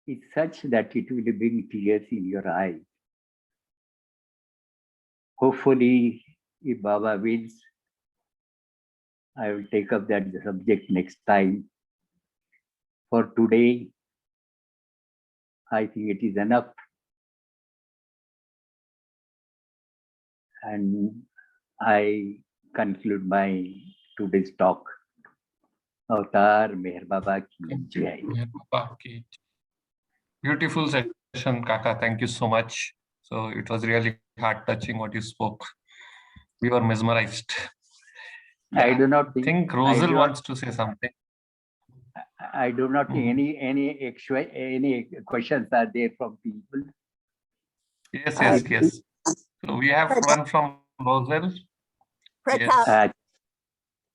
Speaker 1: is such that it will bring tears in your eyes. Hopefully, if Baba wills, I will take up that subject next time. For today, I think it is enough. And I conclude my today's talk. Avatar Meher Baba ki jai.
Speaker 3: Meher Baba ki. Beautiful session, Kaka. Thank you so much. So it was really heart-touching what you spoke. We were mesmerized.
Speaker 1: I do not
Speaker 3: think Rosal wants to say something.
Speaker 1: I do not think any questions are there from people.
Speaker 3: Yes. So we have one from Rosal.
Speaker 4: Pratap.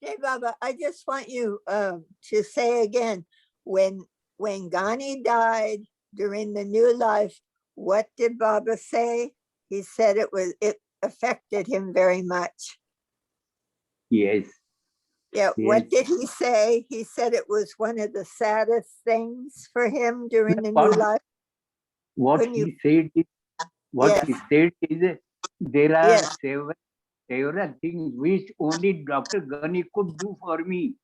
Speaker 4: Jai Baba, I just want you to say again, when Ghani died during the new life, what did Baba say? He said it affected him very much.
Speaker 1: Yes.
Speaker 4: Yeah, what did he say? He said it was one of the saddest things for him during the new life.
Speaker 1: What he said is there are several things which only Dr. Ghani could do for me.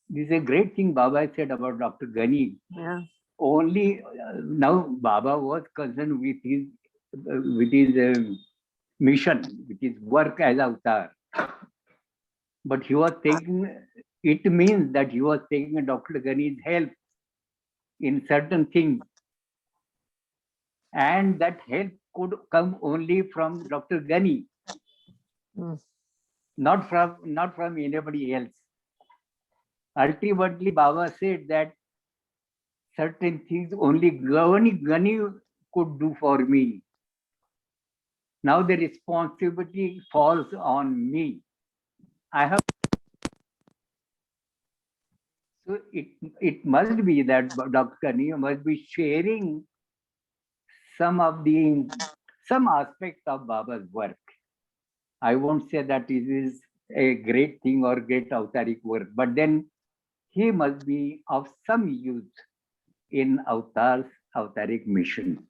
Speaker 1: This is a great thing Baba said about Dr. Ghani.
Speaker 4: Yeah.
Speaker 1: Only now Baba was concerned with his mission, with his work as avatar. But he was taking, it means that he was taking Dr. Ghani's help in certain things. And that help could come only from Dr. Ghani, not from anybody else. Ultimately, Baba said that certain things only Ghani could do for me. Now the responsibility falls on me. I have. So it must be that Dr. Ghani must be sharing some aspect of Baba's work. I won't say that it is a great thing or great avataric work, but then he must be of some use in avataric mission.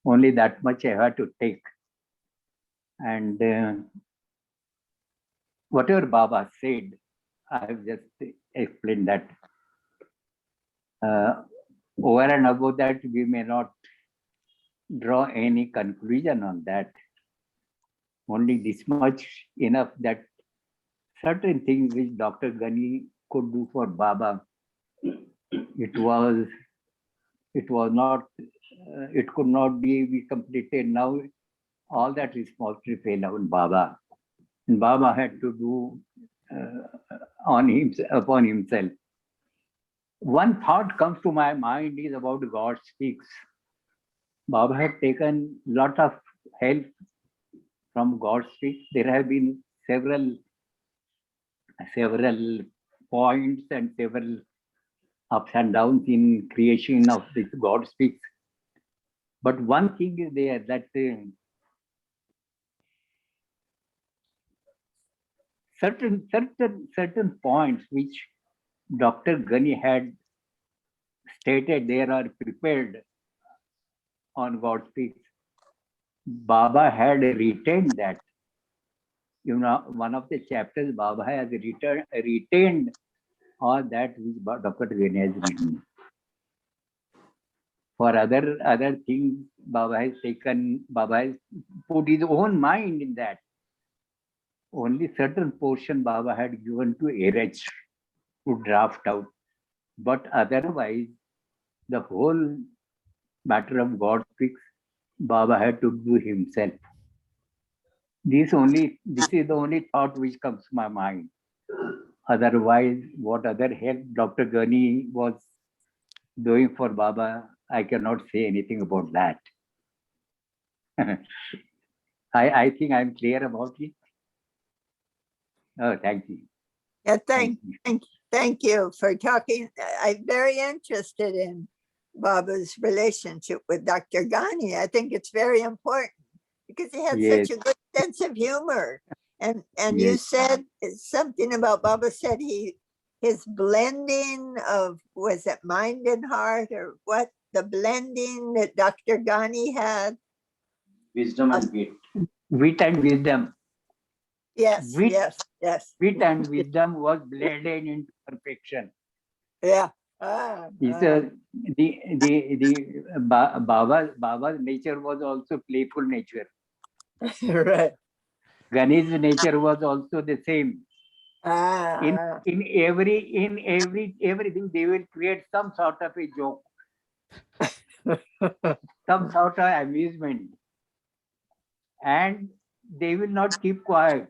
Speaker 1: Only that much I have to take. And whatever Baba said, I have just explained that. Over and above that, we may not draw any conclusion on that. only this much enough that certain things which Dr. Ghani could do for Baba, it was not, it could not be completed. Now all that responsibility fell on Baba. And Baba had to do upon himself. One thought comes to my mind is about God Speaks. Baba had taken lot of help from God Speaks. There have been several points and several ups and downs in creation of this God Speaks. But one thing is there that certain points which Dr. Ghani had stated there are prepared on God Speaks. Baba had retained that. You know, one of the chapters Baba has retained all that which Dr. Ghani has written. For other things, Baba has put his own mind in that. Only certain portion Baba had given to RH to draft out. But otherwise, the whole matter of God Speaks, Baba had to do himself. This is the only thought which comes to my mind. Otherwise, what other help Dr. Ghani was doing for Baba, I cannot say anything about that. I think I'm clear about it. Oh, thank you.
Speaker 4: Yeah,
Speaker 1: Thank you.
Speaker 4: thank you for talking. I'm very interested in Baba's relationship with Dr. Ghani. I think it's very important because he had
Speaker 1: Yes.
Speaker 4: such a good sense of humor. And you
Speaker 1: Yes.
Speaker 4: said something about Baba said his blending of, was it mind and heart or what? The blending that Dr. Ghani had.
Speaker 2: Wisdom and wit.
Speaker 1: Wit and wisdom.
Speaker 4: Yes,
Speaker 1: Wit,
Speaker 4: yes.
Speaker 1: wit and wisdom was blended into perfection.
Speaker 4: Yeah.
Speaker 1: Baba's nature was also playful nature.
Speaker 4: Right.
Speaker 1: Ghani's nature was also the same. In everything they will create some sort of a joke, some sort of amusement, and they will not keep quiet.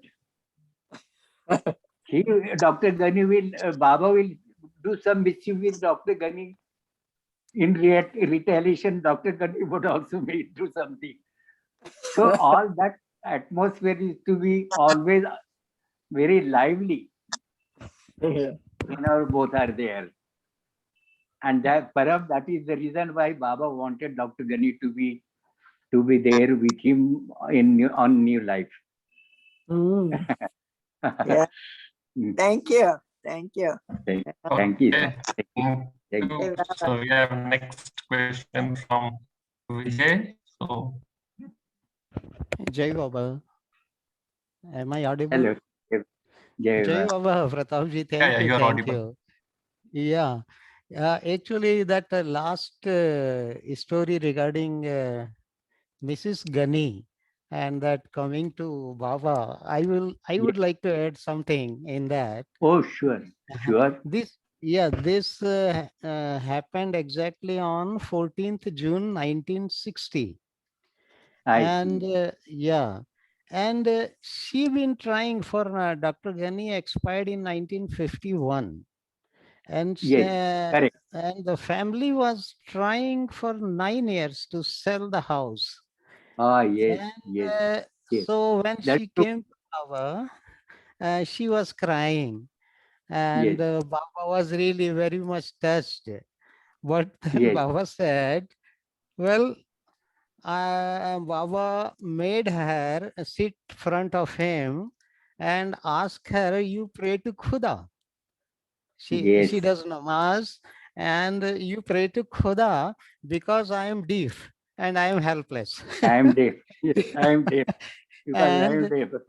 Speaker 1: Dr. Ghani Baba will do some mischief with Dr. Ghani. In retaliation, Dr. Ghani would also do something. So all that atmosphere is to be always very lively. Both are there. And that perhaps that is the reason why Baba wanted Dr. Ghani to be there with him on New Life.
Speaker 4: Yeah. Thank you. Thank you.
Speaker 1: Thank you.
Speaker 3: Okay. Thank you. So we have next question from Vijay. So
Speaker 5: Jai Baba. Am I audible?
Speaker 1: Hello. Jai
Speaker 5: Jai
Speaker 1: Baba.
Speaker 5: Baba, Pratapji,
Speaker 3: yeah,
Speaker 5: thank you.
Speaker 3: you are
Speaker 5: Thank
Speaker 3: audible.
Speaker 5: you. Yeah. Actually, that last story regarding Mrs. Ghani and that coming to Baba, I would like to add something in that.
Speaker 1: Oh, sure.
Speaker 5: This happened exactly on 14th June 1960. And she been trying for Dr. Ghani expired in 1951, and
Speaker 1: Correct.
Speaker 5: and the family was trying for 9 years to sell the house.
Speaker 1: Yes.
Speaker 5: And
Speaker 1: Yes.
Speaker 5: so when
Speaker 1: That's
Speaker 5: she
Speaker 1: true.
Speaker 5: came to Baba, she was crying, and Baba was really very much touched. But then
Speaker 1: Yes.
Speaker 5: Baba said, well, Baba made her sit front of him and ask her, you pray to Khuda. She does namaz, and you pray to Khuda because I am deaf and I am helpless.
Speaker 1: I am deaf. I am deaf. Because I am
Speaker 5: And
Speaker 1: deaf.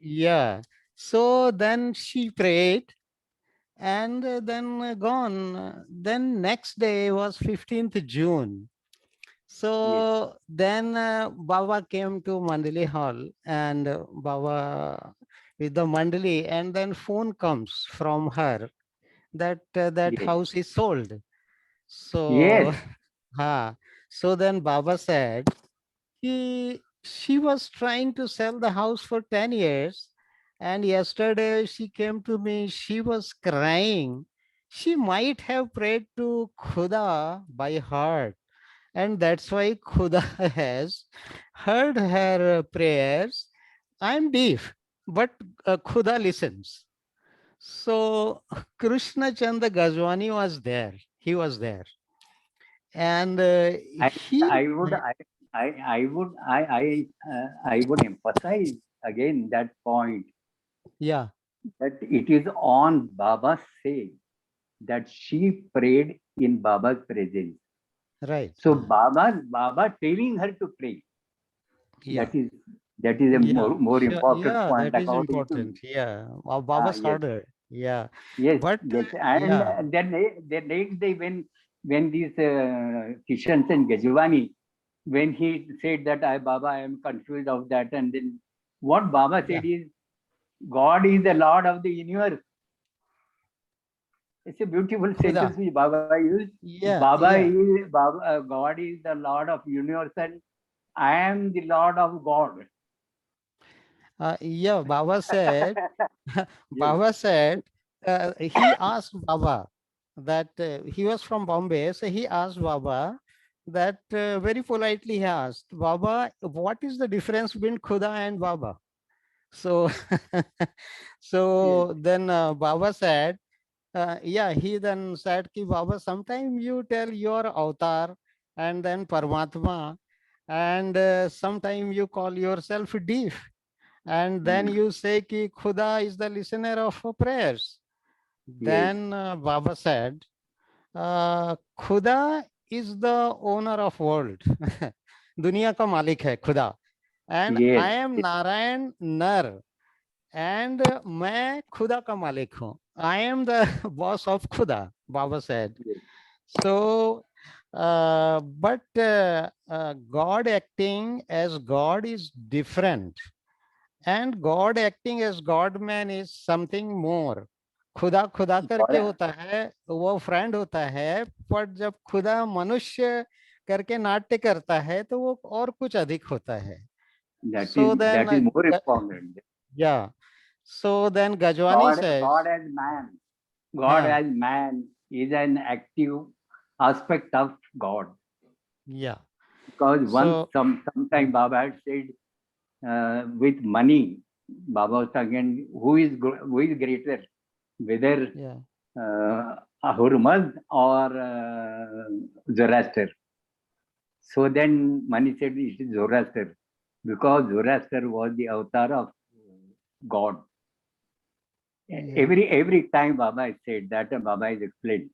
Speaker 5: yeah, so then she prayed and then gone. Then next day was 15th June. So then Baba came to Mandali Hall, and Baba with the Mandali, and then phone comes from her that that
Speaker 1: Yes.
Speaker 5: house is sold. So,
Speaker 1: Yes.
Speaker 5: so then Baba said, she was trying to sell the house for 10 years. And yesterday she came to me, she was crying. She might have prayed to Khuda by heart. And that's why Khuda has heard her prayers. I'm deaf, but Khuda listens. So Krishna Chanda Gajwani was there. He was there. And
Speaker 1: I
Speaker 5: he,
Speaker 1: I would I would emphasize again that point
Speaker 5: yeah,
Speaker 1: that it is on Baba's say that she prayed in Baba's presence.
Speaker 5: right.
Speaker 1: So Baba telling her to pray.
Speaker 5: Yeah.
Speaker 1: That is a
Speaker 5: Yeah,
Speaker 1: more
Speaker 5: sure.
Speaker 1: important
Speaker 5: Yeah,
Speaker 1: point
Speaker 5: that is
Speaker 1: according to me.
Speaker 5: important. Yeah, Baba's
Speaker 1: Yes,
Speaker 5: order. Yeah,
Speaker 1: yes,
Speaker 5: but
Speaker 1: yes.
Speaker 5: yeah,
Speaker 1: And then the next day when these Kishan and Gajwani, when he said that Baba, I am confused of that, and then what Baba
Speaker 5: yeah,
Speaker 1: said is, God is the Lord of the universe. It's a beautiful
Speaker 5: Khuda.
Speaker 1: sentence which Baba used.
Speaker 5: Yeah, yeah.
Speaker 1: God is the Lord of universe, and I am the Lord of God.
Speaker 5: Yeah, Baba said,
Speaker 1: Yes,
Speaker 5: Baba said, he asked Baba that he was from Bombay. So he asked Baba that very politely he asked, Baba, what is the difference between Khuda and Baba? So,
Speaker 1: yes,
Speaker 5: so then Baba said, yeah, he then said, Ki Baba, sometimes you tell your avatar and then Paramatma, and sometimes you call yourself deaf, and then
Speaker 1: mm,
Speaker 5: you say Ki Khuda is the listener of prayers.
Speaker 1: yes,
Speaker 5: Then Baba said, Khuda is the owner of world. दुनिया का मालिक है खुदा. And
Speaker 1: yes,
Speaker 5: I am Narayan Nar. And मैं खुदा का मालिक हूँ. I am the boss of Khuda, Baba said.
Speaker 1: yes,
Speaker 5: So, but God acting as God is different. And God acting as God man is something more. खुदा खुदा करके
Speaker 1: God,
Speaker 5: होता है, वो फ्रेंड होता है, पर जब खुदा मनुष्य करके नाट्य करता है तो वो और कुछ अधिक होता है. So then,
Speaker 1: that is more important.
Speaker 5: yeah. So then Gajwani
Speaker 1: God
Speaker 5: says,
Speaker 1: as man, God
Speaker 5: huh,
Speaker 1: as man is an active aspect of God.
Speaker 5: yeah.
Speaker 1: Because once
Speaker 5: So,
Speaker 1: sometime Baba had said, with money, Baba was talking, who is greater, whether
Speaker 5: yeah,
Speaker 1: Ahurmaz or Zoroaster. So then Mani said it is Zoroaster, because Zoroaster was the avatar of God.
Speaker 5: yeah,
Speaker 1: Every time Baba has said that, and Baba has explained.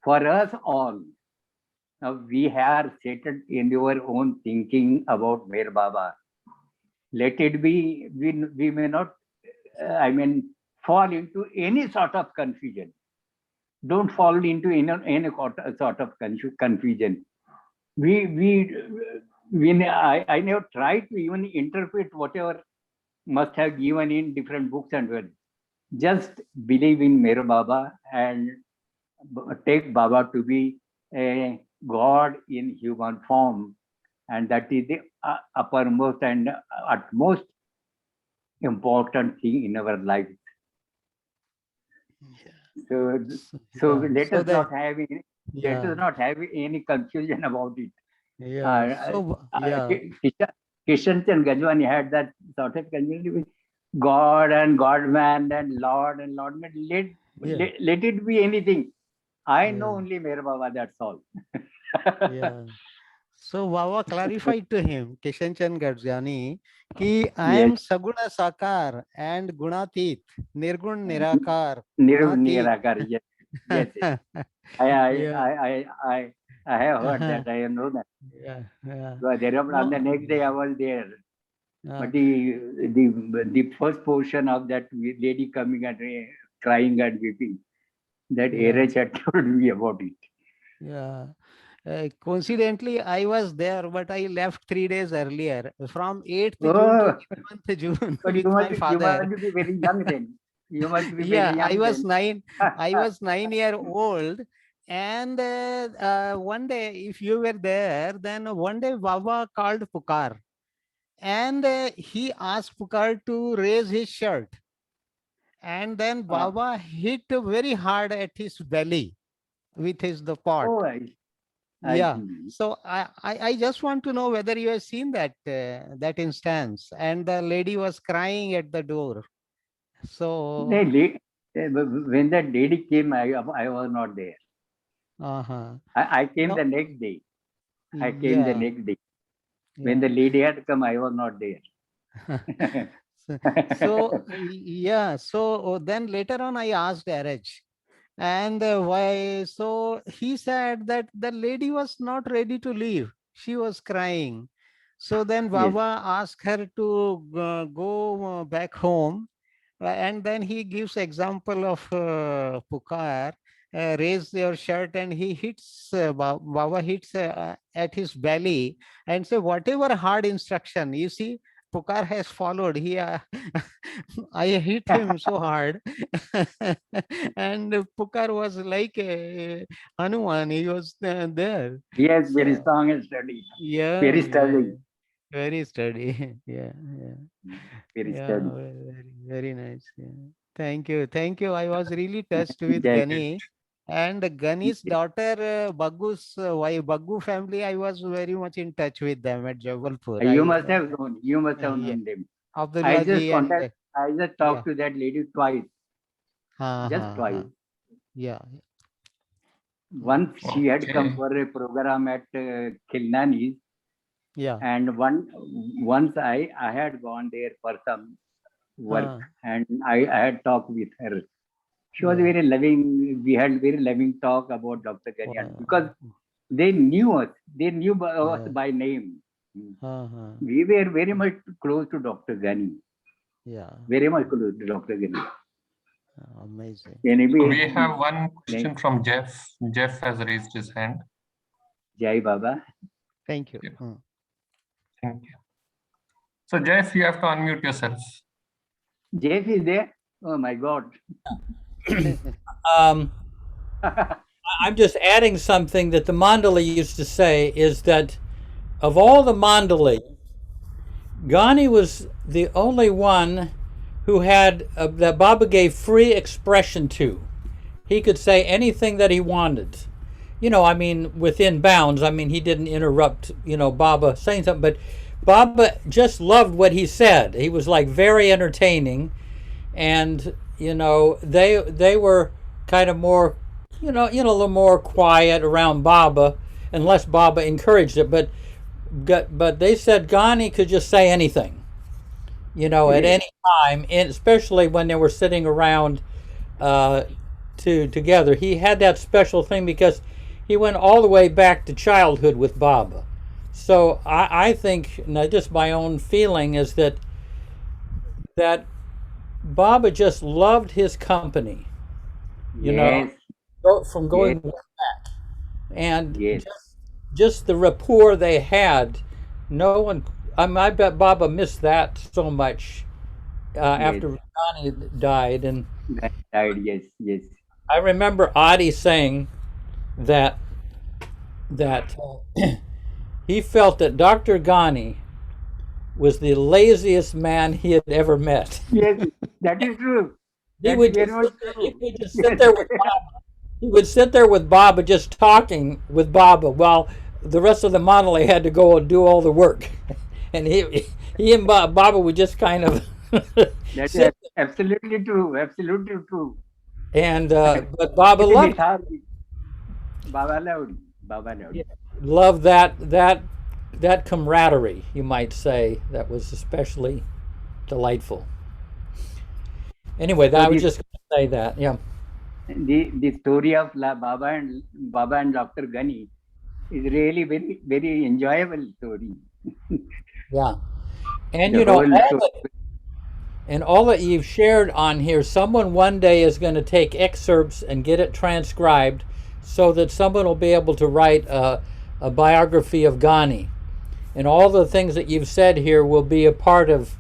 Speaker 1: For us all, now we are settled in our own thinking about Mer Baba. Let it be, we may not, fall into any sort of confusion. Don't fall into any sort of confusion. I never try to even interpret whatever must have given in different books and words. Just believe in Mera Baba and take Baba to be a God in human form, and that is the uppermost and utmost important thing in our life. So, so
Speaker 5: yeah.
Speaker 1: let
Speaker 5: So
Speaker 1: us
Speaker 5: that,
Speaker 1: not have any, let
Speaker 5: yeah,
Speaker 1: us not have any confusion about it.
Speaker 5: yeah. So, yeah,
Speaker 1: Kishan and Gajwani had that sort of confusion with God and God man and Lord and Lord man.
Speaker 5: yeah,
Speaker 1: Let it be anything. I know
Speaker 5: yeah,
Speaker 1: only Mera Baba, that's all.
Speaker 5: yeah. So Baba clarified to him, Kishan Chand Gajwani, ki I
Speaker 1: Yes.
Speaker 5: am Saguna Sakar and Gunatit, Nirgun Nirakar, Gunatit.
Speaker 1: Nirakar, yes. Yes. I, I,
Speaker 5: Yeah,
Speaker 1: I, I, I, I have heard that. I know that.
Speaker 5: yeah, yeah.
Speaker 1: So there, on the
Speaker 5: No,
Speaker 1: next day, I was there.
Speaker 5: uh,
Speaker 1: But the first portion of that lady coming and crying and weeping, that
Speaker 5: yeah,
Speaker 1: Erech had told me about it.
Speaker 5: yeah. Coincidentally, I was there, but I left 3 days earlier from 8th June
Speaker 1: Oh,
Speaker 5: to 11th June
Speaker 1: but
Speaker 5: with my
Speaker 1: you
Speaker 5: father.
Speaker 1: must be very young then. You must be
Speaker 5: Yeah,
Speaker 1: very
Speaker 5: I
Speaker 1: young
Speaker 5: was
Speaker 1: then.
Speaker 5: 9. I was 9 year old. And one day, if you were there, then one day Baba called Pukar, and he asked Pukar to raise his shirt. And then
Speaker 1: Ah,
Speaker 5: Baba hit very hard at his belly with the pot.
Speaker 1: oh, I
Speaker 5: Yeah.
Speaker 1: see.
Speaker 5: So I just want to know whether you have seen that that instance. And the lady was crying at the door. So,
Speaker 1: When that lady came, I was not there.
Speaker 5: uh-huh.
Speaker 1: I came
Speaker 5: No,
Speaker 1: the next day. I came the
Speaker 5: yeah,
Speaker 1: next day. When
Speaker 5: yeah.
Speaker 1: the lady had come, I was not there.
Speaker 5: So, yeah. So then later on, I asked Araj, and why? So he said that the lady was not ready to leave. She was crying. So then
Speaker 1: Yes,
Speaker 5: Baba asked her to go back home. And then he gives example of Pukar, raise your shirt, and he hits, Baba hits at his belly and say, whatever hard instruction, you see, Pukar has followed. He, I hit him so hard. And Pukar was like Hanuman, he was there.
Speaker 1: yes, very
Speaker 5: So,
Speaker 1: strong and steady.
Speaker 5: yeah,
Speaker 1: Very
Speaker 5: yeah,
Speaker 1: steady.
Speaker 5: very steady. Yeah, yeah.
Speaker 1: Very
Speaker 5: Yeah,
Speaker 1: steady.
Speaker 5: very nice. Yeah. Thank you. Thank you. I was really touched with
Speaker 1: Thank
Speaker 5: Gani. And Gani's
Speaker 1: you.
Speaker 5: daughter, Baggu's wife, Baggu family, I was very much in touch with them at Jabalpur.
Speaker 1: You must have known. You must have
Speaker 5: Yeah,
Speaker 1: known them.
Speaker 5: Abdullah ji and
Speaker 1: I just
Speaker 5: yeah.
Speaker 1: talked to that lady twice,
Speaker 5: Ha,
Speaker 1: just
Speaker 5: ha,
Speaker 1: twice.
Speaker 5: ha. Yeah. Mm.
Speaker 1: Once she had come
Speaker 3: Okay.
Speaker 1: for a program at Khilnani's,
Speaker 5: Yeah.
Speaker 1: and once I had gone there for some work,
Speaker 5: Ha,
Speaker 1: and I had talked with her. She was
Speaker 5: yeah.
Speaker 1: very loving. We had very loving talk about Dr. Ganyan because
Speaker 5: Wow.
Speaker 1: they knew us. They knew us
Speaker 5: Yeah.
Speaker 1: by name.
Speaker 5: Ha, ha.
Speaker 1: We were very much close to Dr. Gani.
Speaker 5: Yeah.
Speaker 1: Very much close to Dr. Gani.
Speaker 5: Amazing.
Speaker 3: So
Speaker 1: Anyway,
Speaker 3: we have one question from Jeff. Jeff has raised his hand.
Speaker 1: Jai Baba.
Speaker 5: Thank you.
Speaker 3: Yeah.
Speaker 5: Mm.
Speaker 3: Thank you. So Jeff, you have to unmute yourself.
Speaker 1: Jeff is there. Oh my God.
Speaker 6: I'm just adding something that the Mandali used to say is that of all the Mandali, Ghani was the only one who had that Baba gave free expression to. He could say anything that he wanted. You know, I mean, within bounds. I mean, he didn't interrupt, Baba saying something, but Baba just loved what he said. He was like very entertaining, and they were kind of more, a little more quiet around Baba, unless Baba encouraged it. But they said Ghani could just say anything, at any time, and especially when they were sitting around together. He had that special thing because he went all the way back to childhood with Baba. So I think, now just my own feeling is that Baba just loved his company,
Speaker 1: Yes.
Speaker 6: from going way back, and
Speaker 1: Yes.
Speaker 6: just the rapport they had. No one, I bet Baba missed that so much after Ghani died. And
Speaker 1: Died. Yes. Yes.
Speaker 6: I remember Adi saying that he felt that Dr. Ghani was the laziest man he had ever met.
Speaker 1: Yes. That is true.
Speaker 6: He
Speaker 1: That's
Speaker 6: would
Speaker 1: very
Speaker 6: just,
Speaker 1: much
Speaker 6: he
Speaker 1: true.
Speaker 6: would just sit there with Baba. He would sit there with Baba, just talking with Baba, while the rest of the Mandali had to go and do all the work. And he and Baba would just kind of
Speaker 1: That's
Speaker 6: sit.
Speaker 1: absolutely true. Absolutely true.
Speaker 6: And but Baba loved
Speaker 1: Baba loved. Baba loved.
Speaker 6: that camaraderie, you might say, that was especially delightful. Anyway, I was just going to say that. Yeah.
Speaker 1: The story of Baba and Dr. Ghani is really very, very enjoyable story.
Speaker 6: Yeah. And
Speaker 1: The whole story.
Speaker 6: all that you've shared on here, someone one day is going to take excerpts and get it transcribed so that someone will be able to write a biography of Ghani, and all the things that you've said here will be a part of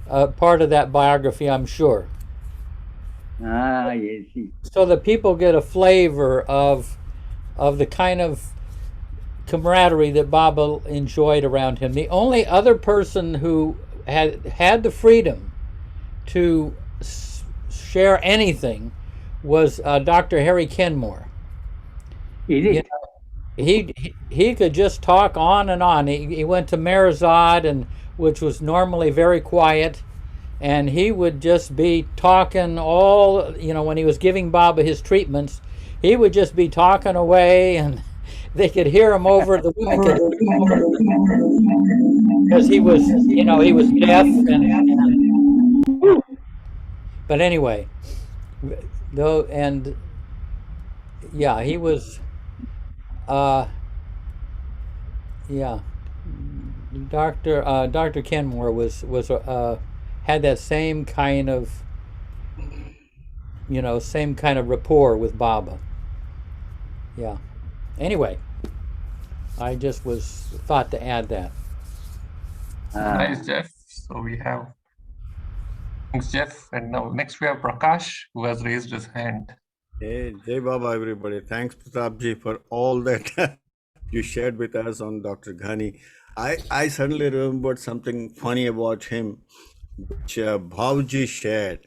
Speaker 6: that biography, I'm sure.
Speaker 1: Yes.
Speaker 6: So that people get a flavor of the kind of camaraderie that Baba enjoyed around him. The only other person who had the freedom to share anything was Dr. Harry Kenmore.
Speaker 1: Is
Speaker 6: You
Speaker 1: it?
Speaker 6: know, he could just talk on and on. He went to Meherzad, and which was normally very quiet, and he would just be talking all, when he was giving Baba his treatments, he would just be talking away, and they could hear him over the because he was, he was deaf, but anyway, though, and yeah, he was, yeah, Dr. Kenmore was had that same kind of, same kind of rapport with Baba. Yeah. Anyway, I just thought to add that.
Speaker 3: Nice, Jeff. So we have, thanks, Jeff. And now next we have Prakash, who has raised his hand.
Speaker 7: Hey, Jai Baba, everybody. Thanks, Pratapji, for all that you shared with us on Dr. Ghani. I suddenly remembered something funny about him, which Bhavji shared.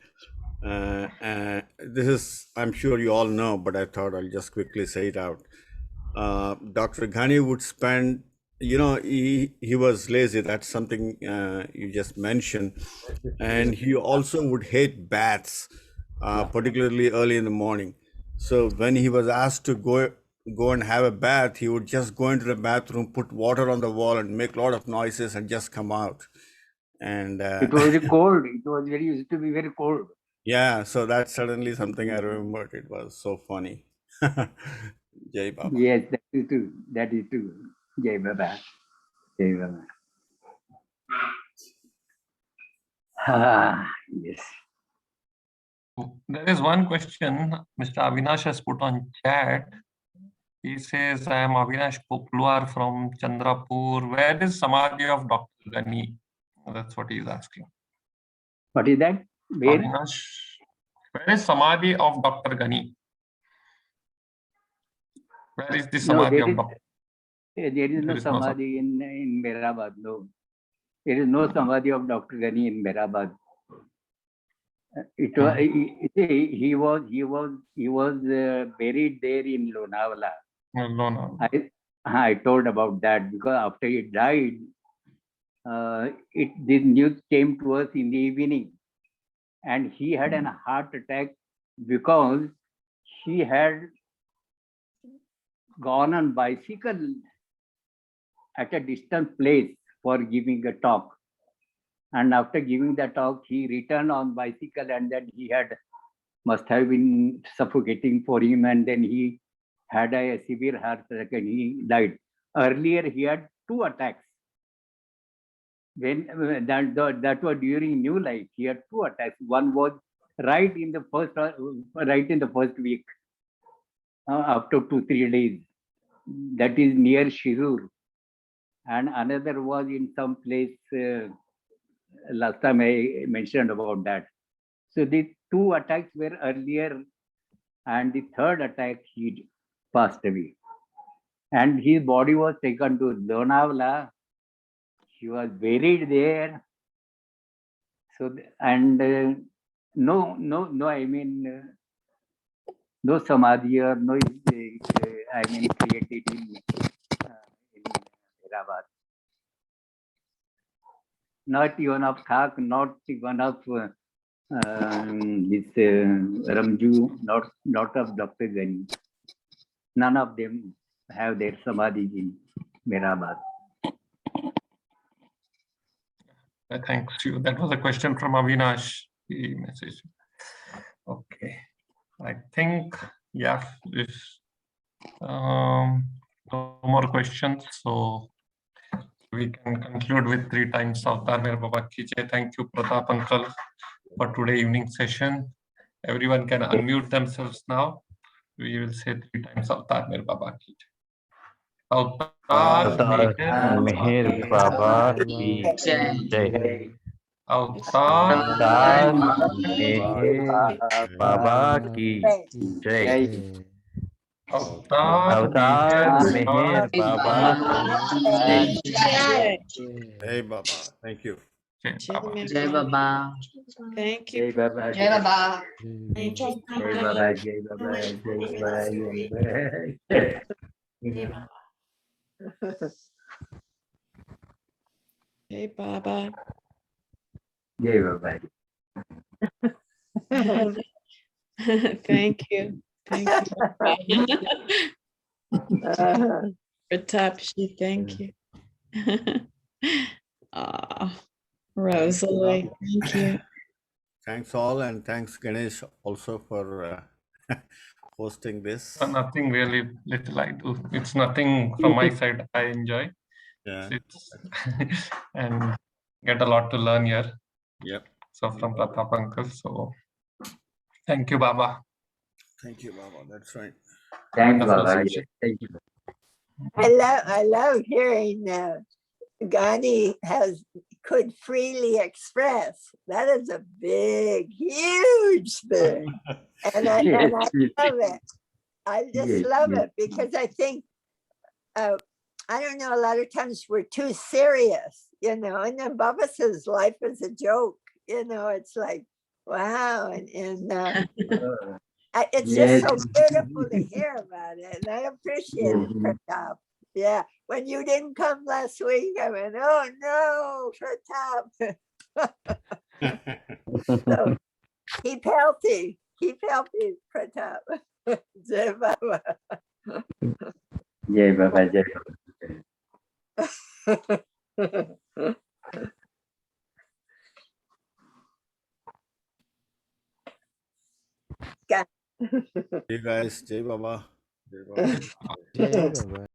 Speaker 7: This is, I'm sure you all know, but I thought I'll just quickly say it out. Dr. Ghani would spend, he was lazy. That's something you just mentioned. And he also would hate baths, particularly early in the morning. So when he was asked to go and have a bath, he would just go into the bathroom, put water on the wall, and make a lot of noises and just come out. And
Speaker 1: It was cold. It was used to be very cold.
Speaker 7: yeah, so that's suddenly something I remembered. It was so funny. Jai Baba.
Speaker 1: Yes, that is true. That is true. Jai Baba. Jai Baba. Yes.
Speaker 3: There is one question Mr. Avinash has put on chat. He says, I am Avinash Popluar from Chandrapur. Where is Samadhi of Dr. Ghani? That's what he is asking.
Speaker 1: What is that? Where?
Speaker 3: Avinash, where is Samadhi of Dr. Ghani? Where is the Samadhi of Dr.
Speaker 1: There is no Samadhi in Meherabad. No. There is no Samadhi of Dr. Ghani in Meherabad. It was he was buried there in Lonavala.
Speaker 3: No.
Speaker 1: I told about that because after he died, this news came to us in the evening, and he had a heart attack because he had gone on bicycle at a distant place for giving a talk. And after giving the talk, he returned on bicycle, and then must have been suffocating for him, and then he had a severe heart attack and he died. Earlier, he had 2 attacks. When that was during New Life, he had 2 attacks. One was right in the first week, after 2-3 days. That is near Shirur, and another was in some place. Last time I mentioned about that. So the 2 attacks were earlier, and the 3rd attack he passed away. And his body was taken to Lonavala. He was buried there. So no samadhi or no created in Hyderabad. Not even of Thak, not even of this Ramju, not of Dr. Ghani. None of them have their samadhi in Meherabad.
Speaker 3: Thanks you. That was a question from Avinash. He messaged. Okay. I think, yeah, there's no more questions. So we can conclude with 3 times Avtar Mere Baba Ki Jai. Thank you, Pratap Uncle, for today evening session. Everyone can unmute themselves now. We will say 3 times Avtar Mere Baba Ki Jai. अवतार
Speaker 8: अवतार मेहर बाबा की जय।
Speaker 3: अवतार
Speaker 8: अवतार मेहर बाबा की जय। अवतार मेहर बाबा की जय।
Speaker 7: Hey, Baba. Thank you.
Speaker 2: Jai Baba.
Speaker 9: Thank
Speaker 1: Jai
Speaker 9: you.
Speaker 1: Baba.
Speaker 2: Jai Baba.
Speaker 9: Thank you.
Speaker 1: Jai Baba. Jai Baba. Jai Baba. Jai Baba.
Speaker 9: Hey, Baba.
Speaker 1: Jai Baba.
Speaker 9: Thank you. Thank you. Pratapji, thank you. Rosalie, thank you.
Speaker 7: Thanks all, and thanks Ganesh also for hosting this.
Speaker 3: Nothing really little I do. It's nothing from my side. I enjoy.
Speaker 7: Yeah.
Speaker 3: It's and get a lot to learn here.
Speaker 7: Yep.
Speaker 3: So from Pratap uncle. So thank you, Baba.
Speaker 7: Thank you, Baba. That's right.
Speaker 1: Thanks,
Speaker 3: Wonderful
Speaker 1: Baba.
Speaker 3: session.
Speaker 1: Thank you.
Speaker 4: I love hearing Gandhi could freely express. That is a big, huge thing. And I love it. I just
Speaker 1: Yes,
Speaker 4: love
Speaker 1: yes.
Speaker 4: it because I think, I don't know, a lot of times we're too serious, and then Baba says life is a joke, it's like, wow. And it's
Speaker 1: Yes.
Speaker 4: just so beautiful to hear about it. And I appreciate it,
Speaker 1: Yes.
Speaker 4: Pratap. Yeah. When you didn't come last week, I went, oh no, Pratap. So keep healthy. Keep healthy, Pratap. Jai Baba.
Speaker 1: Jai Baba. Jai Baba.
Speaker 7: You guys, Jai Baba. Jai Baba.
Speaker 5: Jai Baba.